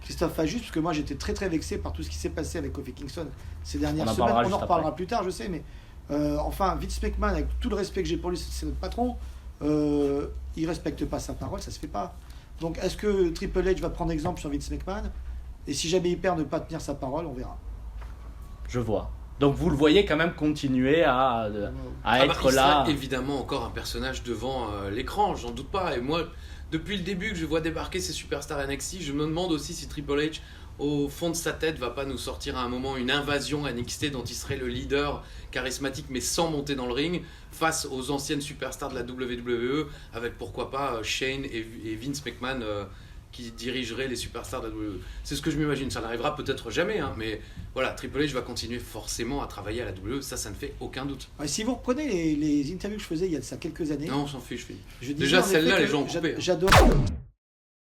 Christophe Fajus, parce que moi j'étais très très vexé par tout ce qui s'est passé avec Kofi Kingston ces dernières
On en
semaines.
parlera
On en
juste
reparlera
après.
plus tard, je sais, mais enfin, Vince McMahon, avec tout le respect que j'ai pour lui, c'est notre patron, il respecte pas sa parole, ça se fait pas. Donc est-ce que Triple H va prendre exemple sur Vince McMahon? Et si jamais il perd de pas tenir sa parole, on verra.
Je vois. Donc vous le voyez quand même continuer à
Ah bah,
être
il
là.
sera évidemment encore un personnage devant l'écran, j'en doute pas. Et moi, depuis le début que je vois débarquer ces superstars NXT, je me demande aussi si Triple H, au fond de sa tête, va pas nous sortir à un moment une invasion NXT dont il serait le leader charismatique, mais sans monter dans le ring, face aux anciennes superstars de la WWE, avec pourquoi pas Shane et Vince McMahon qui dirigeraient les superstars de la WWE. C'est ce que je m'imagine. Ça n'arrivera peut-être jamais, hein, mais voilà, Triple H va continuer forcément à travailler à la WWE, ça ne fait aucun doute.
Ouais, si vous reprenez les interviews que je faisais il y a de ça quelques années,
Non, on s'en fiche, Philippe.
je disais
Déjà,
en effet
celle-là,
que
les gens ont coupé, hein.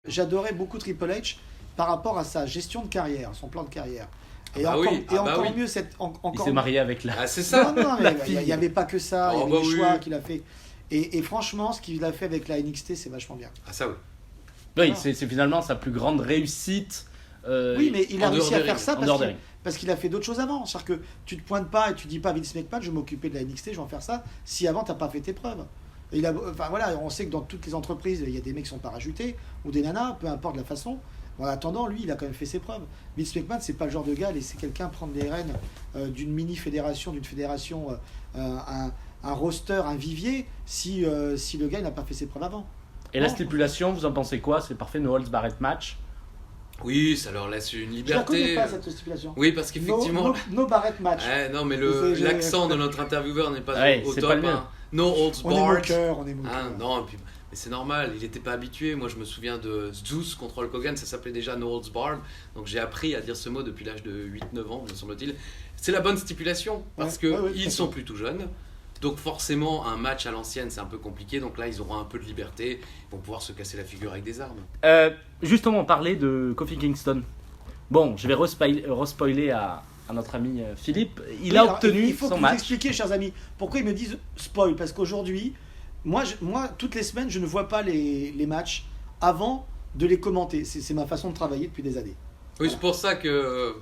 J'adorais beaucoup Triple H par rapport à sa gestion de carrière, son plan de carrière. Et
Ah bah
encore,
oui,
et
ah bah
encore
oui.
mieux,
Il
encore
s'est marié avec la.
Ah, c'est ça.
Non, non,
La
mais
fille.
il n'y avait pas que ça, il y
Oh,
avait
bah
des
oui.
choix qu'il a fait. Et franchement, ce qu'il a fait avec la NXT, c'est vachement bien.
Ah, ça oui.
Oui, c'est finalement sa plus grande réussite.
Oui, mais il a
en
réussi
dehors
à
des
faire
rings,
ça
en dehors des rings.
parce qu'il a fait d'autres choses avant. C'est-à-dire que tu te pointes pas et tu dis pas Vince McMahon, je vais m'occuper de la NXT, je vais en faire ça, si avant tu n'as pas fait tes preuves. Et enfin, voilà, on sait que dans toutes les entreprises, il y a des mecs qui sont parachutés, ou des nanas, peu importe la façon. En attendant, lui, il a quand même fait ses preuves. Vince McMahon, c'est pas le genre de gars à laisser quelqu'un prendre les rênes d'une mini-fédération, d'une fédération, un roster, un vivier, si le gars il n'a pas fait ses preuves avant.
Et la
Non.
stipulation, vous en pensez quoi? C'est parfait, no holds barred match.
Oui, ça leur laisse une
Je la connais
liberté.
pas, cette stipulation.
Oui, parce qu'effectivement.
No Barrett match.
Ouais, non, mais
C'est-
l'accent de notre intervieweur n'est pas
Ouais,
au
c'est
top.
pas le mien.
Hein. No holds
On est
barred.
moqueur, on est moqueur.
Hein, non, mais c'est normal, il n'était pas habitué. Moi, je me souviens de Zeus contre Hulk Hogan, ça s'appelait déjà No Holds Barred. Donc j'ai appris à dire ce mot depuis l'âge de 8-9 ans, me semble-t-il. C'est la bonne stipulation, parce
Ouais,
que
ouais, ouais, tout à
ils
fait.
sont plutôt jeunes. Donc forcément, un match à l'ancienne, c'est un peu compliqué. Donc là, ils auront un peu de liberté. Ils vont pouvoir se casser la figure avec des armes.
Justement, parler de Kofi Kingston. Bon, je vais respoiler à notre ami Philippe. Il
Oui,
a
alors,
obtenu
il faut
son
que vous
match.
expliquiez, chers amis, pourquoi ils me disent spoil. Parce qu'aujourd'hui, moi, toutes les semaines, je ne vois pas les matchs avant de les commenter. C'est ma façon de travailler depuis des années.
Oui, c'est pour ça que.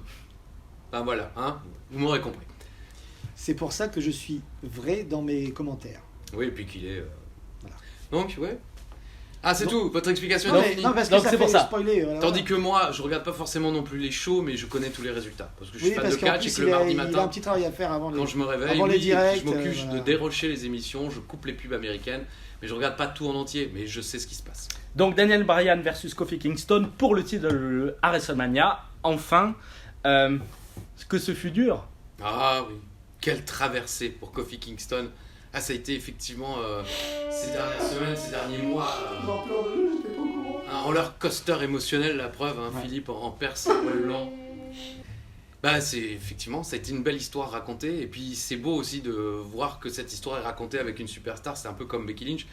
Ben voilà, hein, vous m'aurez compris.
C'est pour ça que je suis vrai dans mes commentaires.
Oui, et puis qu'il est.
Voilà.
Donc, ouais. Ah, c'est
Donc-
tout, votre explication
Non,
est
mais,
finie.
non, parce que
Donc,
ça
c'est
fait
pour ça.
spoiler. voilà.
Tandis que moi, je regarde pas forcément non plus les shows, mais je connais tous les résultats. Parce que je suis
Oui,
fan
parce
de
qu'en
catch et
plus,
que le mardi
il a un
matin,
petit travail à faire avant les...
quand je me réveille,
avant les
oui, et puis
directs,
je m'occupe
voilà.
de dérocher les émissions, je coupe les pubs américaines, mais je regarde pas tout en entier, mais je sais ce qui se passe.
Donc Daniel Bryan versus Kofi Kingston pour le titre à WrestleMania. Enfin, que ce fut dur.
Ah oui, quelle traversée pour Kofi Kingston. Ah, ça a été effectivement ces dernières semaines, ces derniers mois, un roller coaster émotionnel, la preuve, hein,
Ouais.
Philippe en Perse, poil blanc. Bah, c'est effectivement, ça a été une belle histoire racontée, et puis c'est beau aussi de voir que cette histoire est racontée avec une superstar, c'est un peu comme Becky Lynch,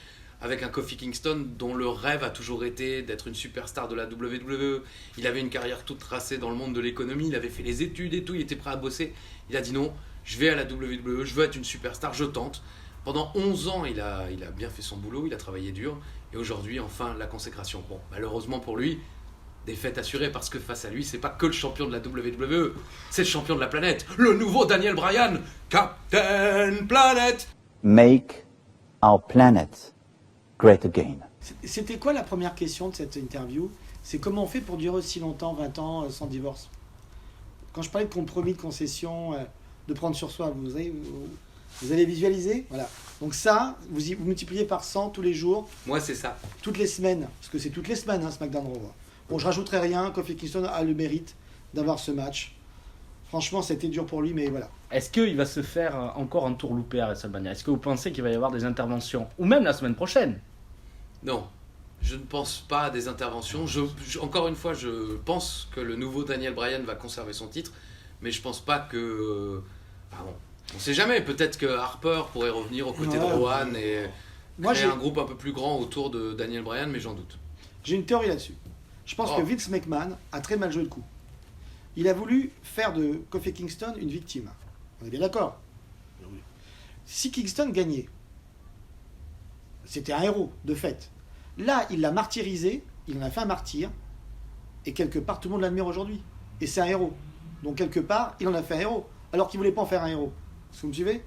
avec un Kofi Kingston dont le rêve a toujours été d'être une superstar de la WWE. Il avait une carrière toute tracée dans le monde de l'économie, il avait fait les études et tout, il était prêt à bosser. Il a dit non, je vais à la WWE, je veux être une superstar, je tente. Pendant 11 ans, il a bien fait son boulot, il a travaillé dur. Et aujourd'hui, enfin, la consécration. Bon, malheureusement pour lui, défaite assurée parce que face à lui, c'est pas que le champion de la WWE, c'est le champion de la planète, le nouveau Daniel Bryan, Captain Planet.
Make our planet great again.
C'était quoi la première question de cette interview? C'est comment on fait pour durer aussi longtemps, 20 ans, sans divorce? Quand je parlais de compromis, de concession, de prendre sur soi, vous allez visualiser? Voilà. Donc ça, vous multipliez par 100 tous les jours.
Moi, c'est ça.
Toutes les semaines, parce que c'est toutes les semaines, SmackDown Raw. Bon, je rajouterai rien, Kofi Kingston a le mérite d'avoir ce match. Franchement, c'était dur pour lui, mais voilà.
Est-ce qu'il va se faire encore un tour loupé à WrestleMania? Est-ce que vous pensez qu'il va y avoir des interventions? Ou même la semaine prochaine?
Non, je ne pense pas à des interventions. Encore une fois, je pense que le nouveau Daniel Bryan va conserver son titre, mais je pense pas que... Pardon. On sait jamais, peut-être que Harper pourrait revenir aux côtés de Rowan et créer un groupe un peu plus grand autour de Daniel Bryan, mais j'en doute.
J'ai une théorie là-dessus. Je pense que Vince McMahon a très mal joué le coup. Il a voulu faire de Kofi Kingston une victime. On est bien d'accord? Si Kingston gagnait, c'était un héros, de fait. Là, il l'a martyrisé, il en a fait un martyr, et quelque part, tout le monde l'admire aujourd'hui. Et c'est un héros. Donc, quelque part, il en a fait un héros, alors qu'il ne voulait pas en faire un héros. Est-ce que vous me suivez?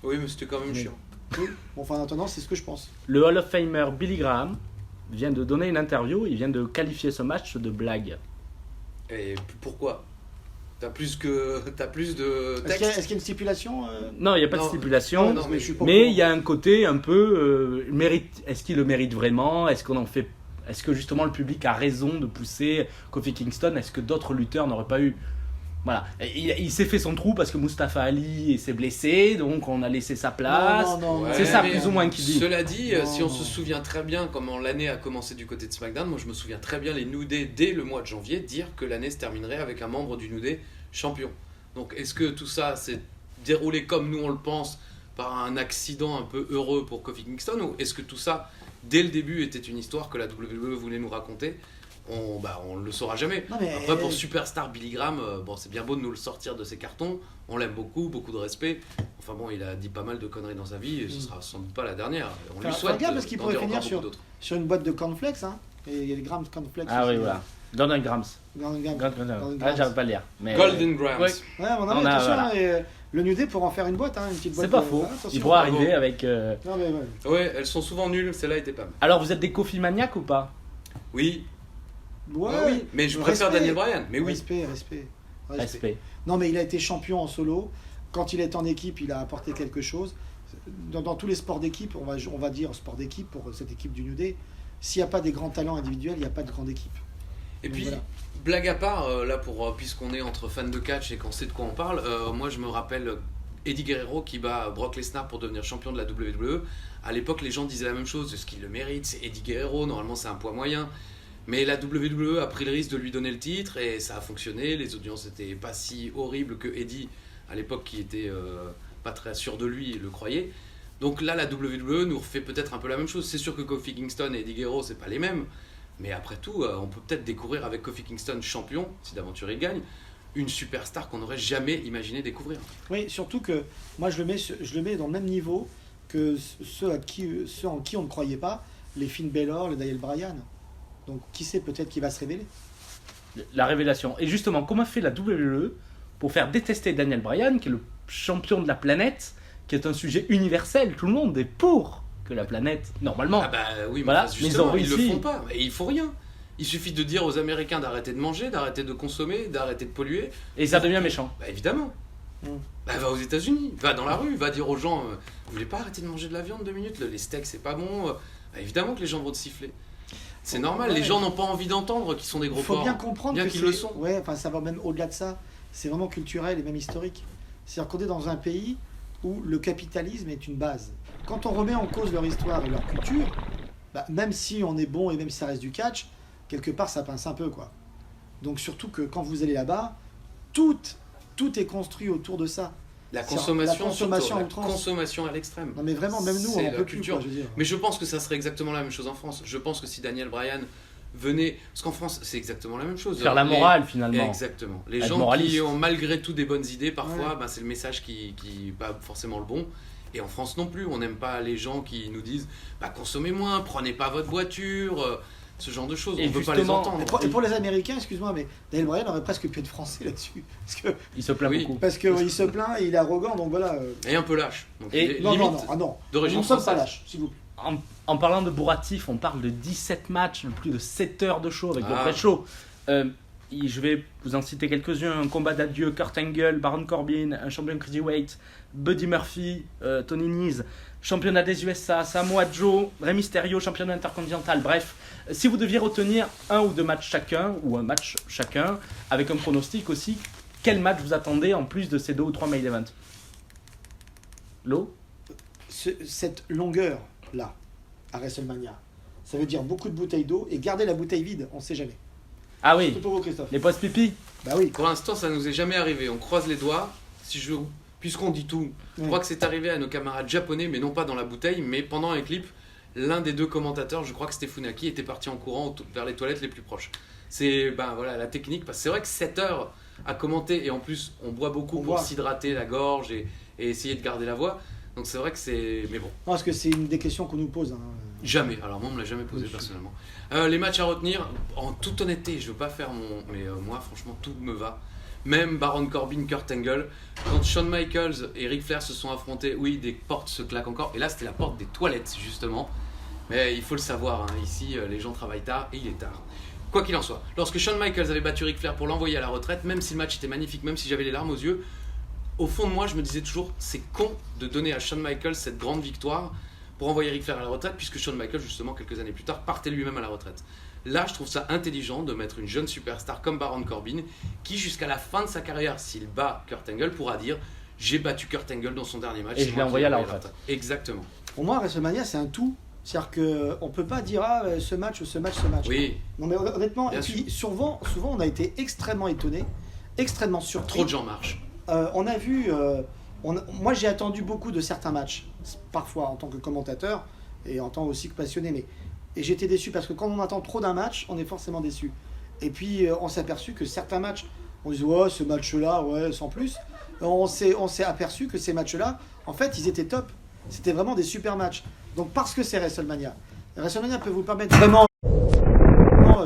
Oui, mais c'était quand même chiant.
Oui. Bon, enfin, en attendant, c'est ce que je pense.
Le Hall of Famer Billy Graham vient de donner une interview, il vient de qualifier ce match de blague.
Et pourquoi? T'as plus de texte?
Est-ce qu'il y a une stipulation
Non, il n'y a pas de stipulation,
non, mais je suis pas
mais il y a un côté un peu mérite. Est-ce qu'il le mérite vraiment? Est-ce que justement le public a raison de pousser Kofi Kingston? Est-ce que d'autres lutteurs n'auraient pas eu... Voilà, il s'est fait son trou parce que Mustafa Ali s'est blessé, donc on a laissé sa place.
Non,
c'est ça plus ou moins qu'il dit.
Cela dit, si on se souvient très bien comment l'année a commencé du côté de SmackDown, moi je me souviens très bien les New Day dès le mois de janvier dire que l'année se terminerait avec un membre du New Day champion. Donc est-ce que tout ça s'est déroulé comme nous on le pense par un accident un peu heureux pour Kofi Kingston, ou est-ce que tout ça dès le début était une histoire que la WWE voulait nous raconter? On le saura jamais. Après, pour Superstar Billy Graham, c'est bien beau de nous le sortir de ses cartons. On l'aime beaucoup, beaucoup de respect. Enfin bon, il a dit pas mal de conneries dans sa vie et ce sera sans doute pas la dernière. On lui souhaite.
Regarde, parce qu'il pourrait finir sur une boîte de cornflakes. Hein. Et il y a les Grams cornflakes.
Ah oui, voilà. Golden Grams. Ah, j'avais pas lire. Mais
Golden Grams.
Ouais, attention, voilà. Le New Day pour en faire une boîte, une petite boîte.
C'est pas faux. Il pourra arriver avec.
Ouais, elles sont souvent nulles. Celle-là était pas mal.
Alors, vous êtes des Kofi maniaques ou pas?
Oui.
Ouais,
oui, mais je préfère Daniel Bryan. Mais oui.
Respect. Non, mais il a été champion en solo. Quand il est en équipe, il a apporté quelque chose. Dans tous les sports d'équipe, on va dire sport d'équipe pour cette équipe du New Day, s'il n'y a pas des grands talents individuels, il n'y a pas de grande équipe.
Et donc, puis, voilà. Blague à part, là, puisqu'on est entre fans de catch et qu'on sait de quoi on parle, moi je me rappelle Eddie Guerrero qui bat Brock Lesnar pour devenir champion de la WWE. À l'époque, les gens disaient la même chose, ce qu'il le mérite, c'est Eddie Guerrero, normalement c'est un poids moyen. Mais la WWE a pris le risque de lui donner le titre et ça a fonctionné. Les audiences n'étaient pas si horribles que Eddie, à l'époque, qui était pas très sûr de lui, le croyait. Donc là, la WWE nous refait peut-être un peu la même chose. C'est sûr que Kofi Kingston et Eddie Guerrero, c'est pas les mêmes. Mais après tout, on peut peut-être découvrir avec Kofi Kingston champion, si d'aventure il gagne, une superstar qu'on n'aurait jamais imaginé découvrir.
Oui, surtout que moi je le mets dans le même niveau que ceux en qui on ne croyait pas, les Finn Balor, les Daniel Bryan. Donc qui sait, peut-être qu'il va se révéler.
La révélation. Et justement, comment fait la WWE pour faire détester Daniel Bryan, qui est le champion de la planète, qui est un sujet universel? Tout le monde est pour que la planète, normalement.
Ah bah oui, mais
voilà,
justement, ils le font pas. Et il faut rien. Il suffit de dire aux Américains d'arrêter de manger, d'arrêter de consommer, d'arrêter de polluer.
Et ça devient méchant.
Bah évidemment. Bah va aux États-Unis, va dans la rue, va dire aux gens vous voulez pas arrêter de manger de la viande 2 minutes, les steaks c'est pas bon. Bah, évidemment que les gens vont te siffler. C'est normal, les gens n'ont pas envie d'entendre qu'ils sont des gros porcs.
Il faut bien comprendre
qu'ils le sont.
Ouais, enfin ça va même au-delà de ça. C'est vraiment culturel et même historique. C'est-à-dire qu'on est dans un pays où le capitalisme est une base. Quand on remet en cause leur histoire et leur culture, même si on est bon et même si ça reste du catch, quelque part ça pince un peu, quoi. Donc surtout que quand vous allez là-bas, tout est construit autour de ça.
La
C'est
consommation,
la consommation
surtout,
à outrance.
la consommation à l'extrême.
Non mais vraiment, même nous,
C'est
on
la
en peut plus,
culture.
quoi, je veux dire.
Mais je pense que ça serait exactement la même chose en France. Je pense que si Daniel Bryan venait... Parce qu'en France, c'est exactement la même chose.
Faire la
Les-
morale finalement.
Exactement. Les
Être
gens
moraliste.
qui ont malgré tout des bonnes idées, parfois,
Ouais.
bah, c'est le message qui pas forcément le bon. Et en France non plus, on n'aime pas les gens qui nous disent bah, consommez moins, prenez pas votre voiture, ce genre de choses.
Et
On ne peut pas les
justement-
entendre.
Et pour les Américains, excuse-moi, mais Daniel Bryan aurait presque pu être français là-dessus.
Il se plaint
Oui.
beaucoup.
Parce qu'il se plaint et il est arrogant, donc voilà.
Et un peu lâche. Donc,
Et
il est
Non,
limite
non, non, ah non.
d'origine
Nous ne sommes pas
française.
lâches, s'il vous plaît.
En parlant de bourratif, on parle de 17 matchs, de plus de 7 heures de show avec le
Ah.
vrai show. Je vais vous en citer quelques-uns. Un combat d'adieu, Kurt Angle, Baron Corbin, un champion cruiserweight, Buddy Murphy, Tony Nese, championnat des USA, Samoa Joe, Rey Mysterio, championnat intercontinental. Bref, si vous deviez retenir un ou deux matchs chacun, ou un match chacun, avec un pronostic aussi, quel match vous attendez en plus de ces 2 ou 3 main events? Lo?
Cette longueur-là, à WrestleMania, ça veut dire beaucoup de bouteilles d'eau et garder la bouteille vide, on ne sait jamais.
Ah
C'est
oui,
pour vous, Christophe.
les postes pipi.
Bah oui.
Pour l'instant, ça nous est jamais arrivé. On croise les doigts. Puisqu'on dit tout, je crois que c'est arrivé à nos camarades japonais, mais non pas dans la bouteille, mais pendant un clip, l'un des deux commentateurs, je crois que c'était Funaki, était parti en courant vers les toilettes les plus proches. C'est voilà, la technique, parce que c'est vrai que 7 heures à commenter, et en plus, on boit beaucoup
On
pour
boit.
s'hydrater la gorge et essayer de garder la voix. Donc c'est vrai que c'est... Mais bon,
Non, parce que c'est une des questions qu'on nous pose. Hein.
jamais. Alors moi, on me l'a jamais posé personnellement. Les matchs à retenir, en toute honnêteté, je veux pas faire mon... Mais moi, franchement, tout me va. Même Baron Corbin, Kurt Angle, quand Shawn Michaels et Ric Flair se sont affrontés, oui, des portes se claquent encore. Et là, c'était la porte des toilettes, justement. Mais il faut le savoir, hein, ici, les gens travaillent tard et il est tard. Quoi qu'il en soit, lorsque Shawn Michaels avait battu Ric Flair pour l'envoyer à la retraite, même si le match était magnifique, même si j'avais les larmes aux yeux, au fond de moi, je me disais toujours, c'est con de donner à Shawn Michaels cette grande victoire pour envoyer Ric Flair à la retraite, puisque Shawn Michaels, justement, quelques années plus tard, partait lui-même à la retraite. Là, je trouve ça intelligent de mettre une jeune superstar comme Baron Corbin, qui jusqu'à la fin de sa carrière, s'il bat Kurt Angle, pourra dire j'ai battu Kurt Angle dans son dernier match.
Et
c'est
je l'ai
moi qui
envoyé
l'ai
à la
envoyé
retraite.
Exactement.
Pour moi, WrestleMania, c'est un tout. C'est-à-dire qu'on ne peut pas dire ce match.
Oui,
Non, mais honnêtement,
Bien
et puis souvent, on a été extrêmement étonnés, extrêmement surpris.
trop de gens marchent.
On a vu. Moi, j'ai attendu beaucoup de certains matchs, parfois en tant que commentateur et en tant aussi que passionné. Et j'étais déçu parce que quand on attend trop d'un match, on est forcément déçu. Et puis, on s'est aperçu que certains matchs, on disait, ouais, ce match-là, ouais, sans plus. On s'est aperçu que ces matchs-là, en fait, ils étaient top. C'était vraiment des super matchs. Donc, parce que c'est WrestleMania, WrestleMania peut vous permettre vraiment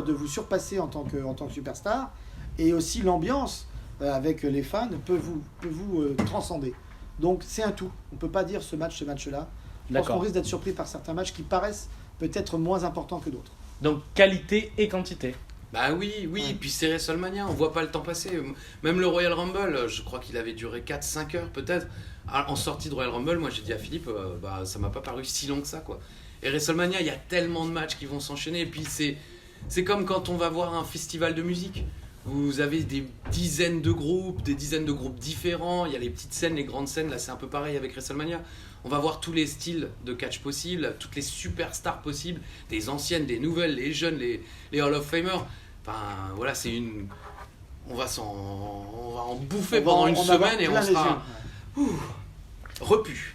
de vous surpasser en tant que superstar. Et aussi, l'ambiance avec les fans peut vous transcender. Donc, c'est un tout. On ne peut pas dire ce match-là. Je pense
D'accord.
qu'on risque d'être surpris par certains matchs qui paraissent peut-être moins importants que d'autres.
Donc qualité et quantité.
Bah oui,
Ouais.
puis c'est WrestleMania, on voit pas le temps passer. Même le Royal Rumble, je crois qu'il avait duré 4-5 heures peut-être. En sortie de Royal Rumble, moi j'ai dit à Philippe, ça m'a pas paru si long que ça, quoi. Et WrestleMania, il y a tellement de matchs qui vont s'enchaîner. Et puis c'est comme quand on va voir un festival de musique. Vous avez des dizaines de groupes différents. Il y a les petites scènes, les grandes scènes. Là, c'est un peu pareil avec WrestleMania. On va voir tous les styles de catch possibles, toutes les superstars possibles, des anciennes, des nouvelles, les jeunes, les Hall of Famers. Enfin, voilà, on va en bouffer pendant une semaine et on sera repu.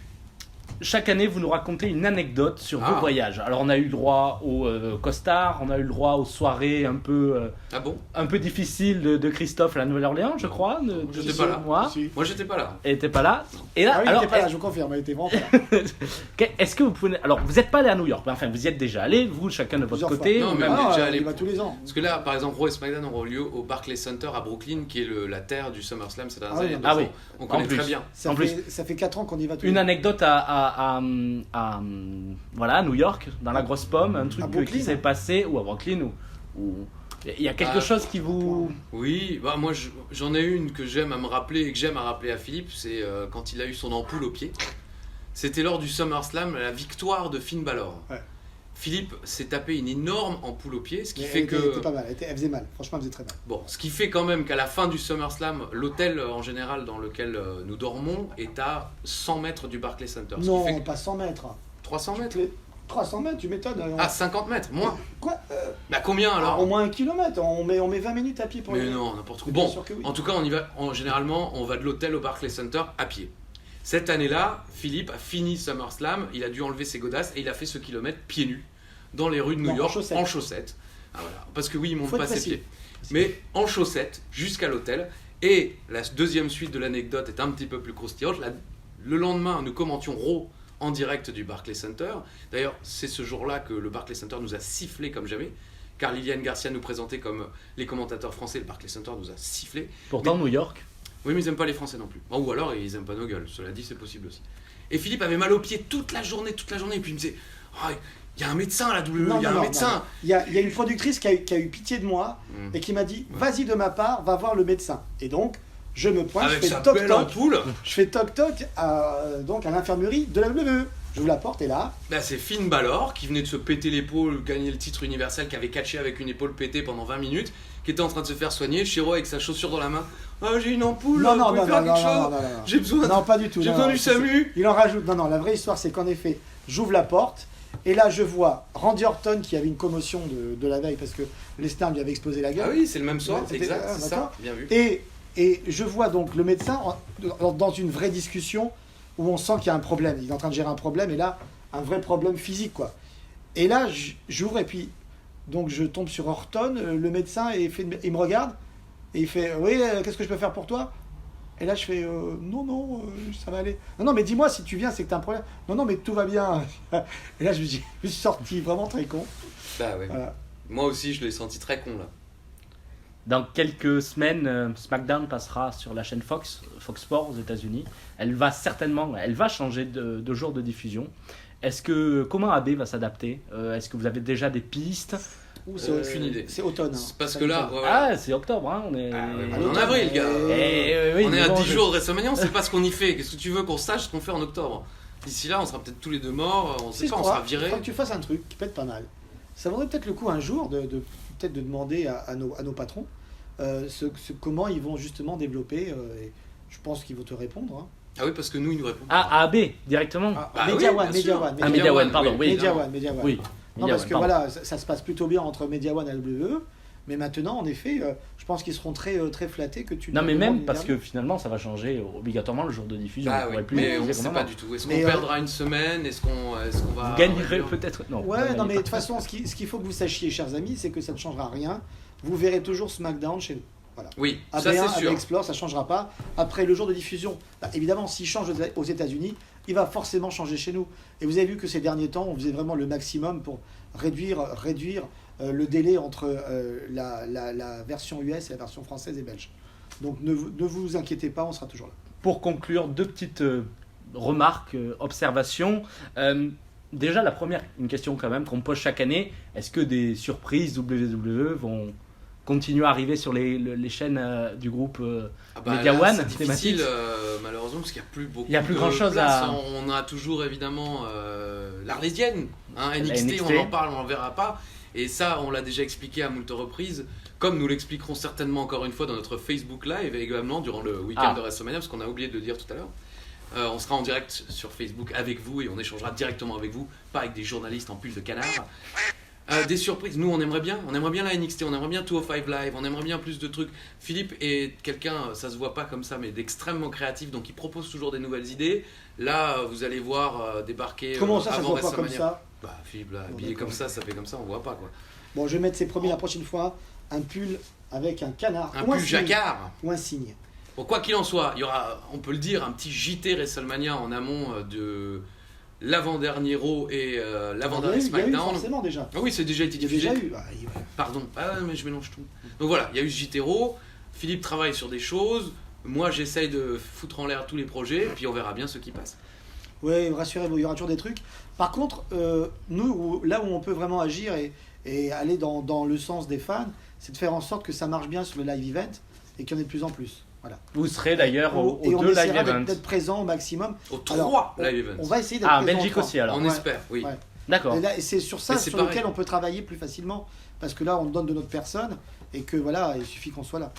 Chaque année, vous nous racontez une anecdote sur vos
Ah.
voyages. Alors, on a eu le droit au costard, on a eu le droit aux soirées un peu
Ah bon?
difficiles de Christophe à la Nouvelle-Orléans, je crois.
J'étais pas là.
Moi,
Si.
Moi, j'étais pas là.
et t'es pas là. Et là,
Ah oui, il
alors,
était pas là, je vous confirme, il était vraiment pas là.
est-ce que vous pouvez. Alors, vous n'êtes pas allé à New York, mais enfin, vous y êtes déjà allé, vous, chacun de votre
Plusieurs
côté.
fois. Non,
ou
mais
même-
on est déjà
il
allé.
va tous les ans.
Parce que là, par exemple, Raw et SmackDown auront lieu au Barclays Center à Brooklyn, qui est la terre du SummerSlam ces dernières
Ah oui,
années.
ah
Donc,
oui.
On
En
connaît
plus.
très bien.
Ça
En
fait 4 ans qu'on y va tous les
Une
ans.
anecdote à voilà, à New York, dans la grosse pomme, un truc
Brooklyn.
qui s'est passé, ou à Brooklyn, ou il y a quelque
Ah.
chose qui vous.
Oui, moi j'en ai une que j'aime à me rappeler et que j'aime à rappeler à Philippe, c'est quand il a eu son ampoule au pied. C'était lors du SummerSlam, la victoire de Finn Balor.
Ouais.
Philippe s'est tapé une énorme ampoule au pied, ce qui
Mais
fait
elle était
que
pas mal, elle faisait mal. Franchement, elle faisait très mal.
bon, ce qui fait quand même qu'à la fin du SummerSlam, l'hôtel en général dans lequel nous dormons est à 100 mètres du Barclays Center. Ce qui fait
Non,
que
pas 100 mètres.
300 mètres.
300 mètres, tu m'étonnes.
Ah, 50 mètres, moins.
Quoi
Bah combien alors?
Au moins 1 kilomètre, on met 20 minutes à pied pour
Mais
y aller.
non, n'importe où.
Bien
Bon,
sûr que oui.
en tout cas, on y va. Généralement, on va de l'hôtel au Barclays Center à pied. Cette année-là, Philippe a fini SummerSlam, il a dû enlever ses godasses et il a fait ce kilomètre pieds nus dans les rues de New
Non,
York
en chaussettes.
en chaussettes. Ah, voilà. Parce que oui, il monte
Faut
pas
être
ses
précis.
pieds. Mais en chaussettes jusqu'à l'hôtel. Et la deuxième suite de l'anecdote est un petit peu plus croustillante. Le lendemain, nous commentions Raw en direct du Barclays Center. D'ailleurs, c'est ce jour-là que le Barclays Center nous a sifflé comme jamais. Car Liliane Garcia nous présentait comme les commentateurs français. Le Barclays Center nous a sifflé.
Pourtant, New York.
Oui, mais ils aiment pas les Français non plus. Bon, ou alors ils aiment pas nos gueules. Cela dit, c'est possible aussi. Et Philippe avait mal aux pieds toute la journée. Et puis il me disait, oh, il y a un médecin à la WWE, il y a un médecin.
Il y a une productrice qui a eu pitié de moi et qui m'a dit, vas-y de ma part, va voir le médecin. Et donc, je me pointe,
Avec
je
sa
fais
belle
toc-toc.
ampoule.
Je fais toc-toc donc à l'infirmerie de la WWE. J'ouvre la porte et là,
Là, c'est Finn Balor qui venait de se péter l'épaule, gagner le titre universel, qui avait catché avec une épaule pétée pendant 20 minutes, qui était en train de se faire soigner. Chiro avec sa chaussure dans la main. Oh, j'ai une ampoule,
non,
vous
non,
pouvez
non,
faire
non,
quelque
non,
chose.
non, non, non.
J'ai besoin,
Non, pas du tout.
j'ai
non,
besoin
non,
du
c'est-
SAMU.
Il en rajoute. Non, non, la vraie histoire, c'est qu'en effet, j'ouvre la porte et là, je vois Randy Orton qui avait une commotion de la veille parce que Lesnar lui avait explosé la gueule.
Ah oui, c'est le même soir,
Ouais, c'était-
exact,
ah,
c'est
d'accord.
ça, bien vu.
Et je vois donc le médecin dans une vraie discussion où on sent qu'il y a un problème. Il est en train de gérer un problème et là, un vrai problème physique, quoi. Et là, j'ouvre et puis, donc je tombe sur Orton, le médecin, et il me regarde et il fait, oui, qu'est-ce que je peux faire pour toi? Et là, je fais, non, ça va aller. Non, mais dis-moi, si tu viens, c'est que t'as un problème. Non, mais tout va bien. Et là, je me suis sorti vraiment très con.
Bah ouais.
Voilà.
Moi aussi, je l'ai senti très con là.
Dans quelques semaines, SmackDown passera sur la chaîne Fox Sports aux États-Unis. Elle va changer de jour de diffusion. Comment AB va s'adapter? Est-ce que vous avez déjà des pistes?
Ouh, c'est
Aucune idée.
c'est automne. hein.
Parce
C'est
que là,
automne.
ouais, voilà.
Ah, c'est octobre, hein, on est.
Ah, ouais,
à
on est en
l'automne.
avril, gars.
Oui,
On est
mais
à
bon,
10 jours de WrestleMania, on sait pas ce qu'on y fait. Qu'est-ce que tu veux qu'on sache ce qu'on fait en octobre? D'ici là, on sera peut-être tous les deux morts, on
Si,
sait
je
pas, on
crois,
sera virés.
je crois que tu fasses un truc qui peut être pas mal. Ça vaudrait peut-être le coup un jour peut-être de demander à nos patrons comment ils vont justement développer. Et je pense qu'ils vont te répondre. Hein.
Ah oui, parce que nous, ils nous répondent.
Ah, à AB, directement.
Ah,
Bah
Media
oui,
One,
bien
Media
sûr.
One,
Ah, Media One, pardon, oui.
Media One, Media One.
Oui.
Non,
Media
parce
One,
que
pardon.
voilà, ça se passe plutôt bien entre Media One et la WWE. Mais maintenant, en effet, je pense qu'ils seront très flattés que tu.
Non, mais
leur
même
demandes
parce
une
que finalement, ça va changer obligatoirement le jour de diffusion.
Ah
On
oui,
pourrait plus
mais on
diffuser
sait
comme
pas
avant.
du tout. Est-ce
Mais,
qu'on perdra une semaine? Est-ce qu'on va.
Vous gagnerez
réduire
peut-être. Non. vous
Ouais,
gagnez
non, mais
pas.
de toute façon, ce qu'il faut que vous sachiez, chers amis, c'est que ça ne changera rien. Vous verrez toujours SmackDown chez nous. Voilà.
Oui, ça
AB1,
c'est sûr.
AB Explore, ça ne changera pas. Après le jour de diffusion, évidemment, s'il change aux États-Unis, il va forcément changer chez nous. Et vous avez vu que ces derniers temps, on faisait vraiment le maximum pour réduire le délai entre la version US et la version française et belge. Donc ne vous inquiétez pas, on sera toujours là.
Pour conclure, deux petites remarques, observations. Déjà, la première, une question quand même qu'on me pose chaque année. Est-ce que des surprises WWE vont continuer à arriver sur les chaînes du groupe
Ah bah
Media
là,
One,
c'est difficile
thématique.
malheureusement parce qu'il n'y a plus beaucoup.
Il y a plus
de
grand-chose
place.
à-
On a toujours évidemment l'Arlésienne, hein, NXT,
NXT.
on en parle, on en verra pas. Et ça, on l'a déjà expliqué à moult reprises, comme nous l'expliquerons certainement encore une fois dans notre Facebook Live et également durant le week-end
Ah.
de WrestleMania, parce qu'on a oublié de le dire tout à l'heure. On sera en direct sur Facebook avec vous et on échangera directement avec vous, pas avec des journalistes en pull de canard. Des surprises, nous on aimerait bien la NXT, on aimerait bien 205 Live, on aimerait bien plus de trucs. Philippe est quelqu'un, ça se voit pas comme ça, mais d'extrêmement créatif, donc il propose toujours des nouvelles idées. Là, vous allez voir débarquer
Comment ça, ça se
avant
voit pas comme
WrestleMania.
ça?
Bah Philippe, là,
Bon,
habillé
d'accord.
comme ça fait comme ça, on voit pas quoi.
Bon, je vais mettre, c'est promis, la prochaine fois, un pull avec un canard.
Un
ou
pull
signe,
jacquard.
Ou un signe.
Bon, quoi qu'il en soit, il y aura, on peut le dire, un petit JT WrestleMania en amont de l'avant-dernier Raw et l'avant-dernier
Il y a eu
SmackDown.
forcément déjà.
Ah oui, c'est déjà été
Il y a
diffusé.
déjà eu.
Pardon, mais je mélange tout. Donc voilà, il y a eu ce JT Raw, Philippe travaille sur des choses, moi j'essaye de foutre en l'air tous les projets, puis on verra bien ce qui passe.
Oui, rassurez-vous, il y aura toujours des trucs. Par contre, nous, là où on peut vraiment agir et aller dans le sens des fans, c'est de faire en sorte que ça marche bien sur le live event et qu'il y en ait de plus en plus. Voilà.
Vous serez d'ailleurs aux
Et on
deux live
essaiera
events.
d'être présent au maximum.
Aux
Alors,
3
on-
live events.
On va essayer d'être
Ah, en
présent aux
Belgique
3.
aussi alors.
On
Ouais.
espère, oui.
Ouais.
D'accord.
Et là, et c'est sur ça
Mais c'est
sur lequel
pareil.
on peut travailler plus facilement. Parce que là, on donne de notre personne et que voilà, il suffit qu'on soit là.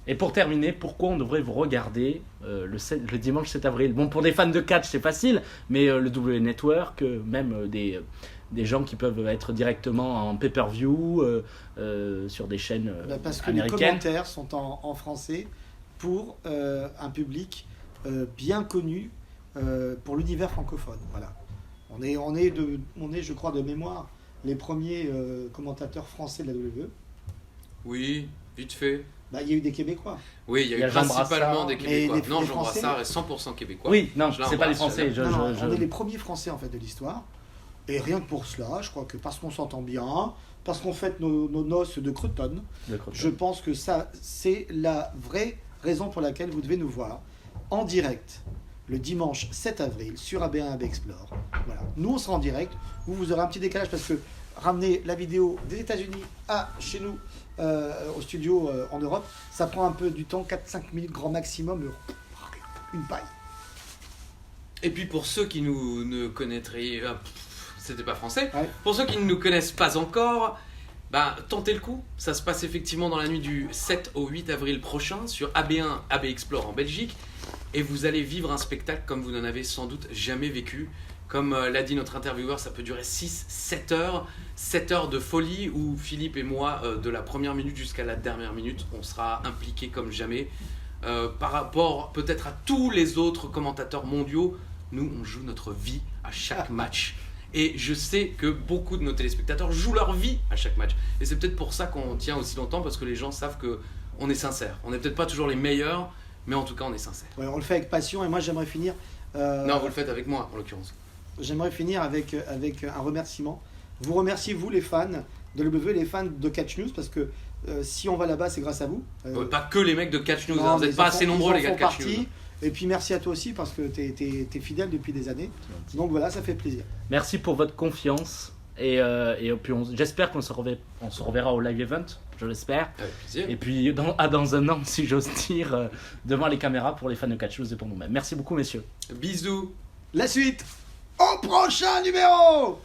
Et pour terminer, pourquoi on devrait vous regarder le dimanche 7 avril? Bon, pour des fans de catch, c'est facile, mais le W Network, même des gens qui peuvent être directement en pay-per-view sur des chaînes
Parce que les
américaines.
commentaires sont en français pour un public bien connu pour l'univers francophone. Voilà. On est, je crois, de mémoire, les premiers commentateurs français de la WWE.
Oui, vite fait.
Bah, il y a eu des Québécois.
Oui, il y a eu
Jean
principalement
Brassard.
des Québécois.
les
Non, Jean
Français,
Brassard est 100% québécois.
Oui, non,
Je
c'est pas les
l'embrasse,
Français.
Non, on est les premiers Français en fait de l'histoire. Et rien que pour cela, je crois que parce qu'on s'entend bien, parce qu'on fête nos noces de Cretonne, je pense que ça, c'est la vraie raison pour laquelle vous devez nous voir en direct le dimanche 7 avril sur AB1 AB Explore. Voilà. Nous, on sera en direct. Vous aurez un petit décalage parce que ramener la vidéo des États-Unis à chez nous, au studio en Europe, ça prend un peu du temps, 4-5 minutes grand maximum, une paille.
Et puis pour ceux qui nous ne connaîtraient, c'était pas français.
Ouais.
Pour ceux qui ne nous connaissent pas encore, bah tentez le coup. Ça se passe effectivement dans la nuit du 7 au 8 avril prochain sur AB1 AB Explore en Belgique, et vous allez vivre un spectacle comme vous n'en avez sans doute jamais vécu. Comme l'a dit notre intervieweur, ça peut durer 6-7 heures. 7 heures de folie où Philippe et moi, de la première minute jusqu'à la dernière minute, on sera impliqués comme jamais. Par rapport peut-être à tous les autres commentateurs mondiaux, nous on joue notre vie à chaque match. Et je sais que beaucoup de nos téléspectateurs jouent leur vie à chaque match. Et c'est peut-être pour ça qu'on tient aussi longtemps, parce que les gens savent qu'on est sincère. On n'est peut-être pas toujours les meilleurs, mais en tout cas on est sincère.
Ouais, on le fait avec passion et moi j'aimerais finir.
Non, vous le faites avec moi en l'occurrence.
J'aimerais finir avec un remerciement. Vous remerciez, vous les fans de l'UEW, les fans de Catch News, parce que si on va là-bas, c'est grâce à vous.
Pas que les mecs de Catch News,
non,
hein, vous
mais
n'êtes pas
ils en
assez
font-
nombreux
ils en
les gars de
font
Catch
partie.
News.
Et puis merci à toi aussi, parce que t'es fidèle depuis des années. Donc voilà, ça fait plaisir.
Merci pour votre confiance. Et puis j'espère qu'on se reverra au live event, je l'espère.
Avec plaisir.
Et puis dans un an, si j'ose dire, devant les caméras pour les fans de Catch News et pour nous-mêmes. Merci beaucoup, messieurs.
Bisous.
La suite au prochain numéro.